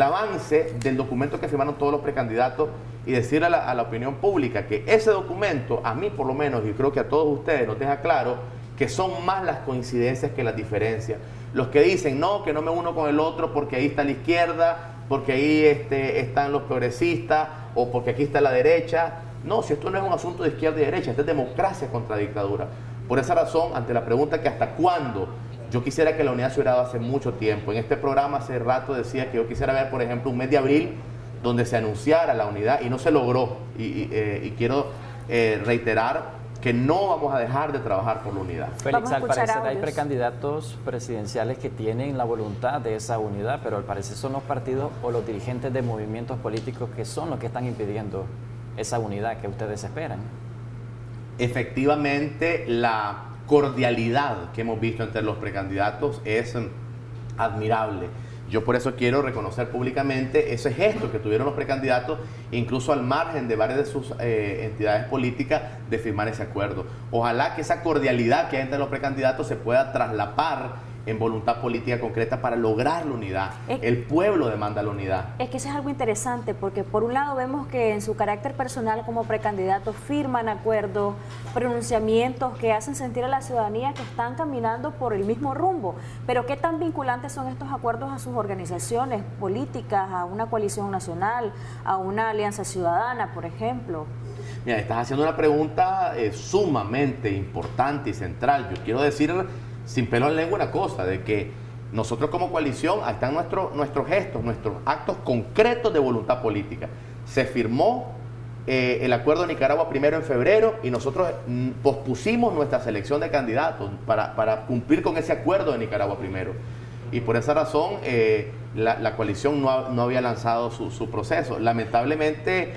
[SPEAKER 3] avance del documento que firmaron todos los precandidatos y decirle a la opinión pública que ese documento, a mí por lo menos, y creo que a todos ustedes nos deja claro que son más las coincidencias que las diferencias. Los que dicen, no, que no me uno con el otro porque ahí está la izquierda, porque ahí están los progresistas o porque aquí está la derecha. No, si esto no es un asunto de izquierda y derecha, esto es democracia contra dictadura. Por esa razón, ante la pregunta que hasta cuándo, yo quisiera que la unidad se hubiera dado hace mucho tiempo. En este programa hace rato decía que yo quisiera ver, por ejemplo, un mes de abril donde se anunciara la unidad y no se logró. Y quiero reiterar que no vamos a dejar de trabajar por la unidad.
[SPEAKER 2] Félix, al parecer hay precandidatos presidenciales que tienen la voluntad de esa unidad, pero al parecer son los partidos o los dirigentes de movimientos políticos que son los que están impidiendo esa unidad que ustedes esperan.
[SPEAKER 3] Efectivamente, la cordialidad que hemos visto entre los precandidatos es admirable. Yo por eso quiero reconocer públicamente ese gesto que tuvieron los precandidatos, incluso al margen de varias de sus entidades políticas, de firmar ese acuerdo. Ojalá que esa cordialidad que hay entre los precandidatos se pueda traslapar en voluntad política concreta para lograr la unidad. El pueblo demanda la unidad.
[SPEAKER 17] Es que eso es algo interesante, porque por un lado vemos que en su carácter personal como precandidatos firman acuerdos, pronunciamientos que hacen sentir a la ciudadanía que están caminando por el mismo rumbo, pero ¿qué tan vinculantes son estos acuerdos a sus organizaciones políticas, a una coalición nacional, a una alianza ciudadana, por ejemplo?
[SPEAKER 3] Mira, estás haciendo una pregunta sumamente importante y central. Yo quiero decir sin pelo en lengua una cosa, de que nosotros como coalición, ahí están nuestros gestos, nuestros actos concretos de voluntad política. Se firmó el acuerdo de Nicaragua primero en febrero y nosotros pospusimos nuestra selección de candidatos para cumplir con ese acuerdo de Nicaragua primero. Y por esa razón la coalición no había lanzado su proceso. Lamentablemente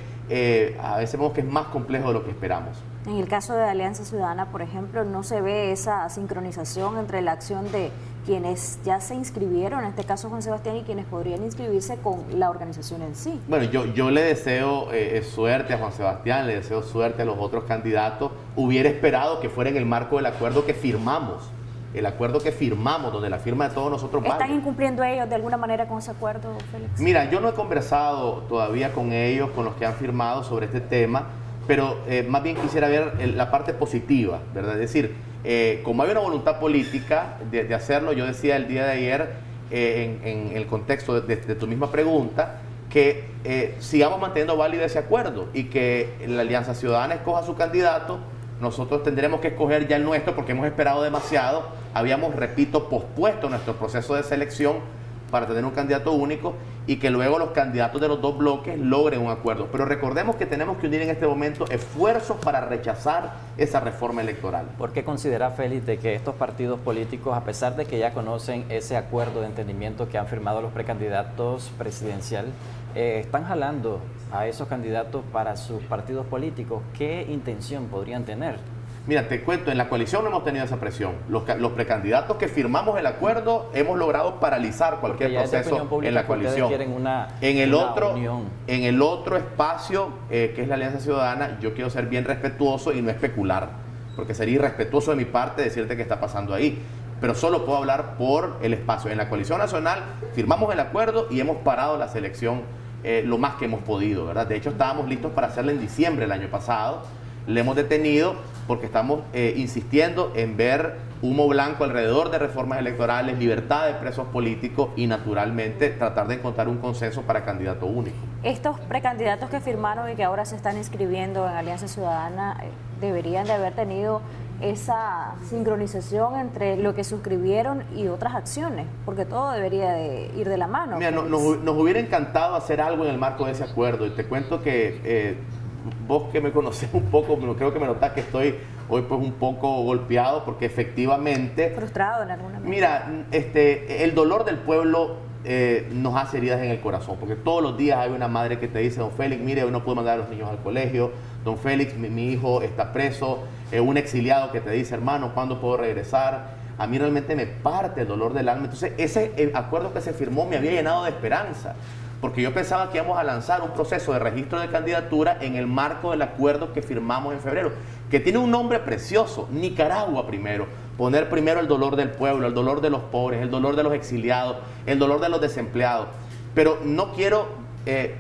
[SPEAKER 3] a veces vemos que es más complejo de lo que esperamos.
[SPEAKER 17] En el caso de Alianza Ciudadana, por ejemplo, no se ve esa sincronización entre la acción de quienes ya se inscribieron, en este caso Juan Sebastián, y quienes podrían inscribirse con la organización en sí.
[SPEAKER 3] Bueno, yo le deseo suerte a Juan Sebastián, le deseo suerte a los otros candidatos. Hubiera esperado que fuera en el marco del acuerdo que firmamos. El acuerdo que firmamos, donde la firma de todos nosotros vale.
[SPEAKER 17] ¿Están incumpliendo ellos de alguna manera con ese acuerdo, Félix?
[SPEAKER 3] Mira, yo no he conversado todavía con ellos, con los que han firmado sobre este tema, pero más bien quisiera ver la parte positiva, ¿verdad? Es decir, como hay una voluntad política de hacerlo, yo decía el día de ayer, en el contexto de tu misma pregunta, que sigamos manteniendo válido ese acuerdo y que la Alianza Ciudadana escoja su candidato. Nosotros tendremos que escoger ya el nuestro porque hemos esperado demasiado. Habíamos, repito, pospuesto nuestro proceso de selección para tener un candidato único y que luego los candidatos de los dos bloques logren un acuerdo. Pero recordemos que tenemos que unir en este momento esfuerzos para rechazar esa reforma electoral.
[SPEAKER 2] ¿Por qué considera, Félix, de que estos partidos políticos, a pesar de que ya conocen ese acuerdo de entendimiento que han firmado los precandidatos presidencial, están jalando a esos candidatos para sus partidos políticos? ¿Qué intención podrían tener?
[SPEAKER 3] Mira, te cuento, en la coalición no hemos tenido esa presión. Los precandidatos que firmamos el acuerdo hemos logrado paralizar cualquier proceso en la coalición. En el otro espacio, que es la Alianza Ciudadana, yo quiero ser bien respetuoso y no especular, porque sería irrespetuoso de mi parte decirte qué está pasando ahí. Pero solo puedo hablar por el espacio. En la coalición nacional firmamos el acuerdo y hemos parado la selección lo más que hemos podido, ¿verdad? De hecho, estábamos listos para hacerla en diciembre del año pasado. Le hemos detenido porque estamos insistiendo en ver humo blanco alrededor de reformas electorales, libertad de presos políticos y, naturalmente, tratar de encontrar un consenso para candidato único.
[SPEAKER 17] Estos precandidatos que firmaron y que ahora se están inscribiendo en Alianza Ciudadana deberían de haber tenido esa sincronización entre lo que suscribieron y otras acciones, porque todo debería de ir de la mano.
[SPEAKER 3] Mira, nos hubiera encantado hacer algo en el marco de ese acuerdo, y te cuento que vos que me conocés un poco, creo que me notás que estoy hoy pues un poco golpeado, porque efectivamente...
[SPEAKER 17] Frustrado en alguna manera.
[SPEAKER 3] Mira, el dolor del pueblo nos hace heridas en el corazón, porque todos los días hay una madre que te dice: don Félix, mire, hoy no puedo mandar a los niños al colegio, don Félix, mi hijo está preso, un exiliado que te dice: hermano, ¿cuándo puedo regresar? A mí realmente me parte el dolor del alma. Entonces, ese acuerdo que se firmó me había llenado de esperanza, porque yo pensaba que íbamos a lanzar un proceso de registro de candidatura en el marco del acuerdo que firmamos en febrero, que tiene un nombre precioso: Nicaragua primero. Poner primero el dolor del pueblo, el dolor de los pobres, el dolor de los exiliados, el dolor de los desempleados. Pero no quiero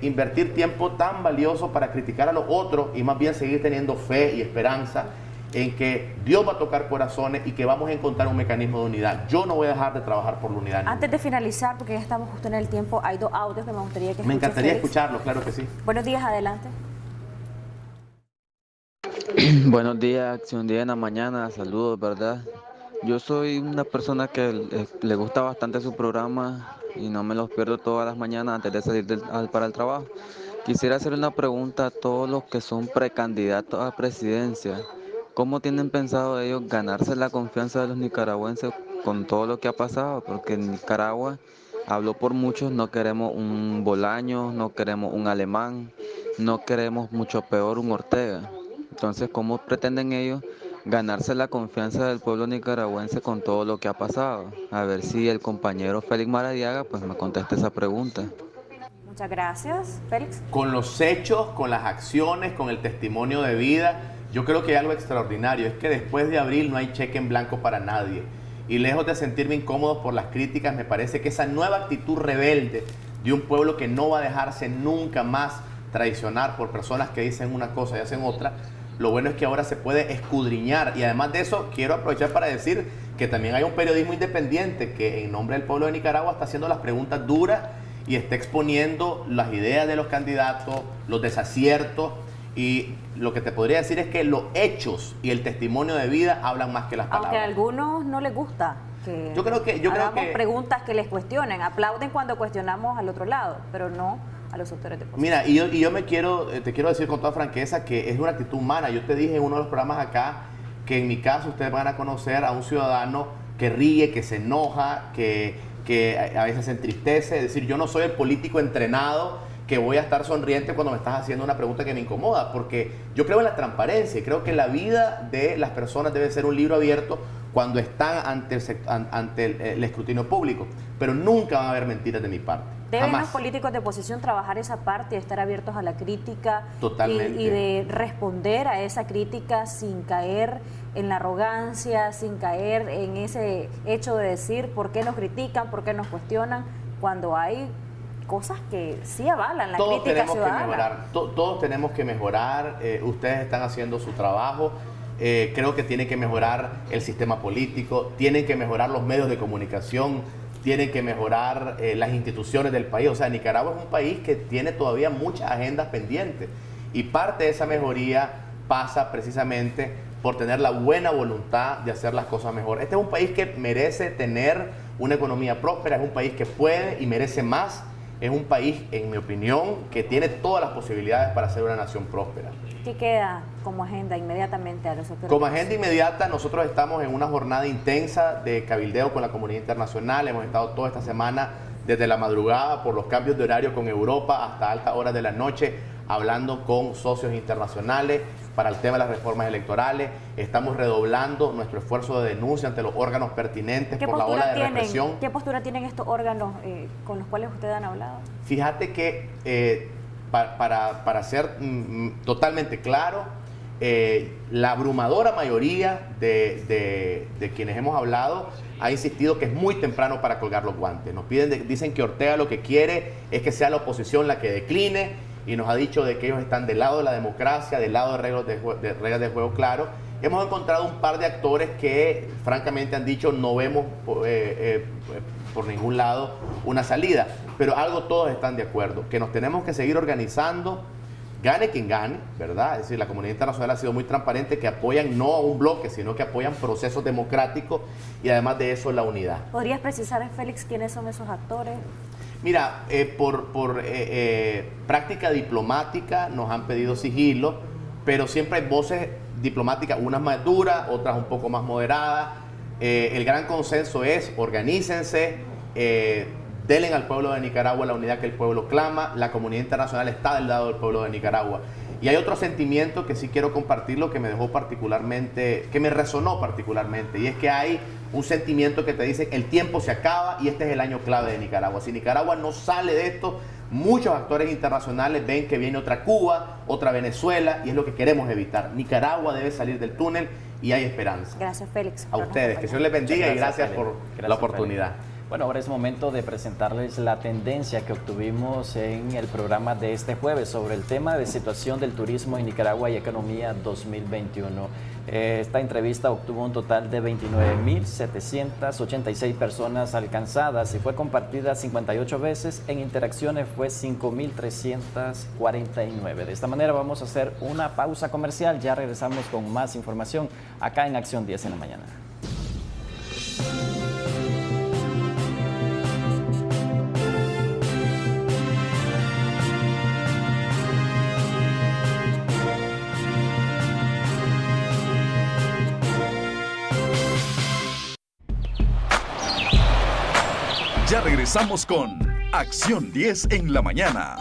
[SPEAKER 3] invertir tiempo tan valioso para criticar a los otros, y más bien seguir teniendo fe y esperanza en que Dios va a tocar corazones y que vamos a encontrar un mecanismo de unidad. Yo no voy a dejar de trabajar por la unidad.
[SPEAKER 17] Antes de finalizar, porque ya estamos justo en el tiempo, hay dos audios que me gustaría que escuches.
[SPEAKER 3] Me encantaría escucharlos, claro que sí.
[SPEAKER 17] Buenos días, adelante.
[SPEAKER 6] Buenos días, Acción 10 en la mañana, saludos, ¿verdad? Yo soy una persona que le gusta bastante su programa y no me los pierdo todas las mañanas antes de salir para el trabajo. Quisiera hacer una pregunta a todos los que son precandidatos a presidencia. ¿Cómo tienen pensado ellos ganarse la confianza de los nicaragüenses con todo lo que ha pasado? Porque en Nicaragua, habló por muchos, no queremos un Bolaños, no queremos un Alemán, no queremos, mucho peor, un Ortega. Entonces, ¿cómo pretenden ellos ganarse la confianza del pueblo nicaragüense con todo lo que ha pasado? A ver si el compañero Félix Maradiaga pues me contesta esa pregunta.
[SPEAKER 17] Muchas gracias, Félix.
[SPEAKER 3] Con los hechos, con las acciones, con el testimonio de vida, yo creo que hay algo extraordinario, es que después de abril no hay cheque en blanco para nadie. y lejos de sentirme incómodo por las críticas, me parece que esa nueva actitud rebelde de un pueblo que no va a dejarse nunca más traicionar por personas que dicen una cosa y hacen otra, lo bueno es que ahora se puede escudriñar. Y además de eso, quiero aprovechar para decir que también hay un periodismo independiente que en nombre del pueblo de Nicaragua está haciendo las preguntas duras y está exponiendo las ideas de los candidatos, los desaciertos. Y lo que te podría decir es que los hechos y el testimonio de vida hablan más que las palabras.
[SPEAKER 17] Aunque a algunos no les gusta que hagamos preguntas que les cuestionen. Aplauden cuando cuestionamos al otro lado, pero no a los sectores de oposición.
[SPEAKER 3] Mira, y yo te quiero decir con toda franqueza que es una actitud humana. Yo te dije en uno de los programas acá que en mi caso ustedes van a conocer a un ciudadano que ríe, que se enoja, que a veces se entristece. Es decir, yo no soy el político entrenado que voy a estar sonriente cuando me estás haciendo una pregunta que me incomoda, porque yo creo en la transparencia y creo que la vida de las personas debe ser un libro abierto cuando están ante el escrutinio público, pero nunca van a haber mentiras de mi parte.
[SPEAKER 17] ¿Deben
[SPEAKER 3] Jamás.
[SPEAKER 17] los políticos de oposición trabajar esa parte y estar abiertos a la crítica?
[SPEAKER 3] Totalmente.
[SPEAKER 17] Y de responder a esa crítica sin caer en la arrogancia, sin caer en ese hecho de decir por qué nos critican, por qué nos cuestionan, cuando hay cosas que sí avalan la
[SPEAKER 3] Todos
[SPEAKER 17] crítica
[SPEAKER 3] tenemos
[SPEAKER 17] ciudadana.
[SPEAKER 3] que mejorar, todos tenemos que mejorar. Ustedes están haciendo su trabajo. Creo que tiene que mejorar el sistema político, tienen que mejorar los medios de comunicación, tienen que mejorar las instituciones del país. O sea, Nicaragua es un país que tiene todavía muchas agendas pendientes y parte de esa mejoría pasa precisamente por tener la buena voluntad de hacer las cosas mejor. Este es un país que merece tener una economía próspera, es un país que puede y merece más. Es un país, en mi opinión, que tiene todas las posibilidades para ser una nación próspera.
[SPEAKER 17] ¿Qué queda como agenda inmediatamente a los sectores?
[SPEAKER 3] Como agenda inmediata, nosotros estamos en una jornada intensa de cabildeo con la comunidad internacional. Hemos estado toda esta semana desde la madrugada por los cambios de horario con Europa hasta altas horas de la noche, hablando con socios internacionales para el tema de las reformas electorales. Estamos redoblando nuestro esfuerzo de denuncia ante los órganos pertinentes por la ola de represión.
[SPEAKER 17] ¿Qué postura tienen estos órganos con los cuales ustedes han hablado?
[SPEAKER 3] Fíjate que para ser totalmente claro, la abrumadora mayoría de quienes hemos hablado ha insistido que es muy temprano para colgar los guantes. Dicen que Ortega lo que quiere es que sea la oposición la que decline, y nos ha dicho de que ellos están del lado de la democracia, del lado de reglas de juego claro. Hemos encontrado un par de actores que francamente han dicho no vemos por ningún lado una salida, pero algo todos están de acuerdo, que nos tenemos que seguir organizando, gane quien gane, ¿verdad? Es decir, la comunidad internacional ha sido muy transparente, que apoyan no a un bloque, sino que apoyan procesos democráticos y además de eso la unidad.
[SPEAKER 17] ¿Podrías precisar, Félix, quiénes son esos actores?
[SPEAKER 3] Mira, por práctica diplomática nos han pedido sigilo, pero siempre hay voces diplomáticas, unas más duras, otras un poco más moderadas. El gran consenso es organícense, denle al pueblo de Nicaragua la unidad que el pueblo clama, la comunidad internacional está del lado del pueblo de Nicaragua. Y hay otro sentimiento que sí quiero compartirlo, que me dejó particularmente, que me resonó particularmente, y es que hay un sentimiento que te dice el tiempo se acaba y este es el año clave de Nicaragua. Si Nicaragua no sale de esto, muchos actores internacionales ven que viene otra Cuba, otra Venezuela, y es lo que queremos evitar. Nicaragua debe salir del túnel y hay esperanza.
[SPEAKER 17] Gracias, Félix.
[SPEAKER 3] A ustedes, que Dios les bendiga y gracias por la oportunidad.
[SPEAKER 2] Bueno, ahora es momento de presentarles la tendencia que obtuvimos en el programa de este jueves sobre el tema de situación del turismo en Nicaragua y economía 2021. Esta entrevista obtuvo un total de 29.786 personas alcanzadas y fue compartida 58 veces. En interacciones fue 5.349. De esta manera vamos a hacer una pausa comercial. Ya regresamos con más información acá en Acción 10 en la mañana.
[SPEAKER 21] Ya regresamos con Acción 10 en la mañana.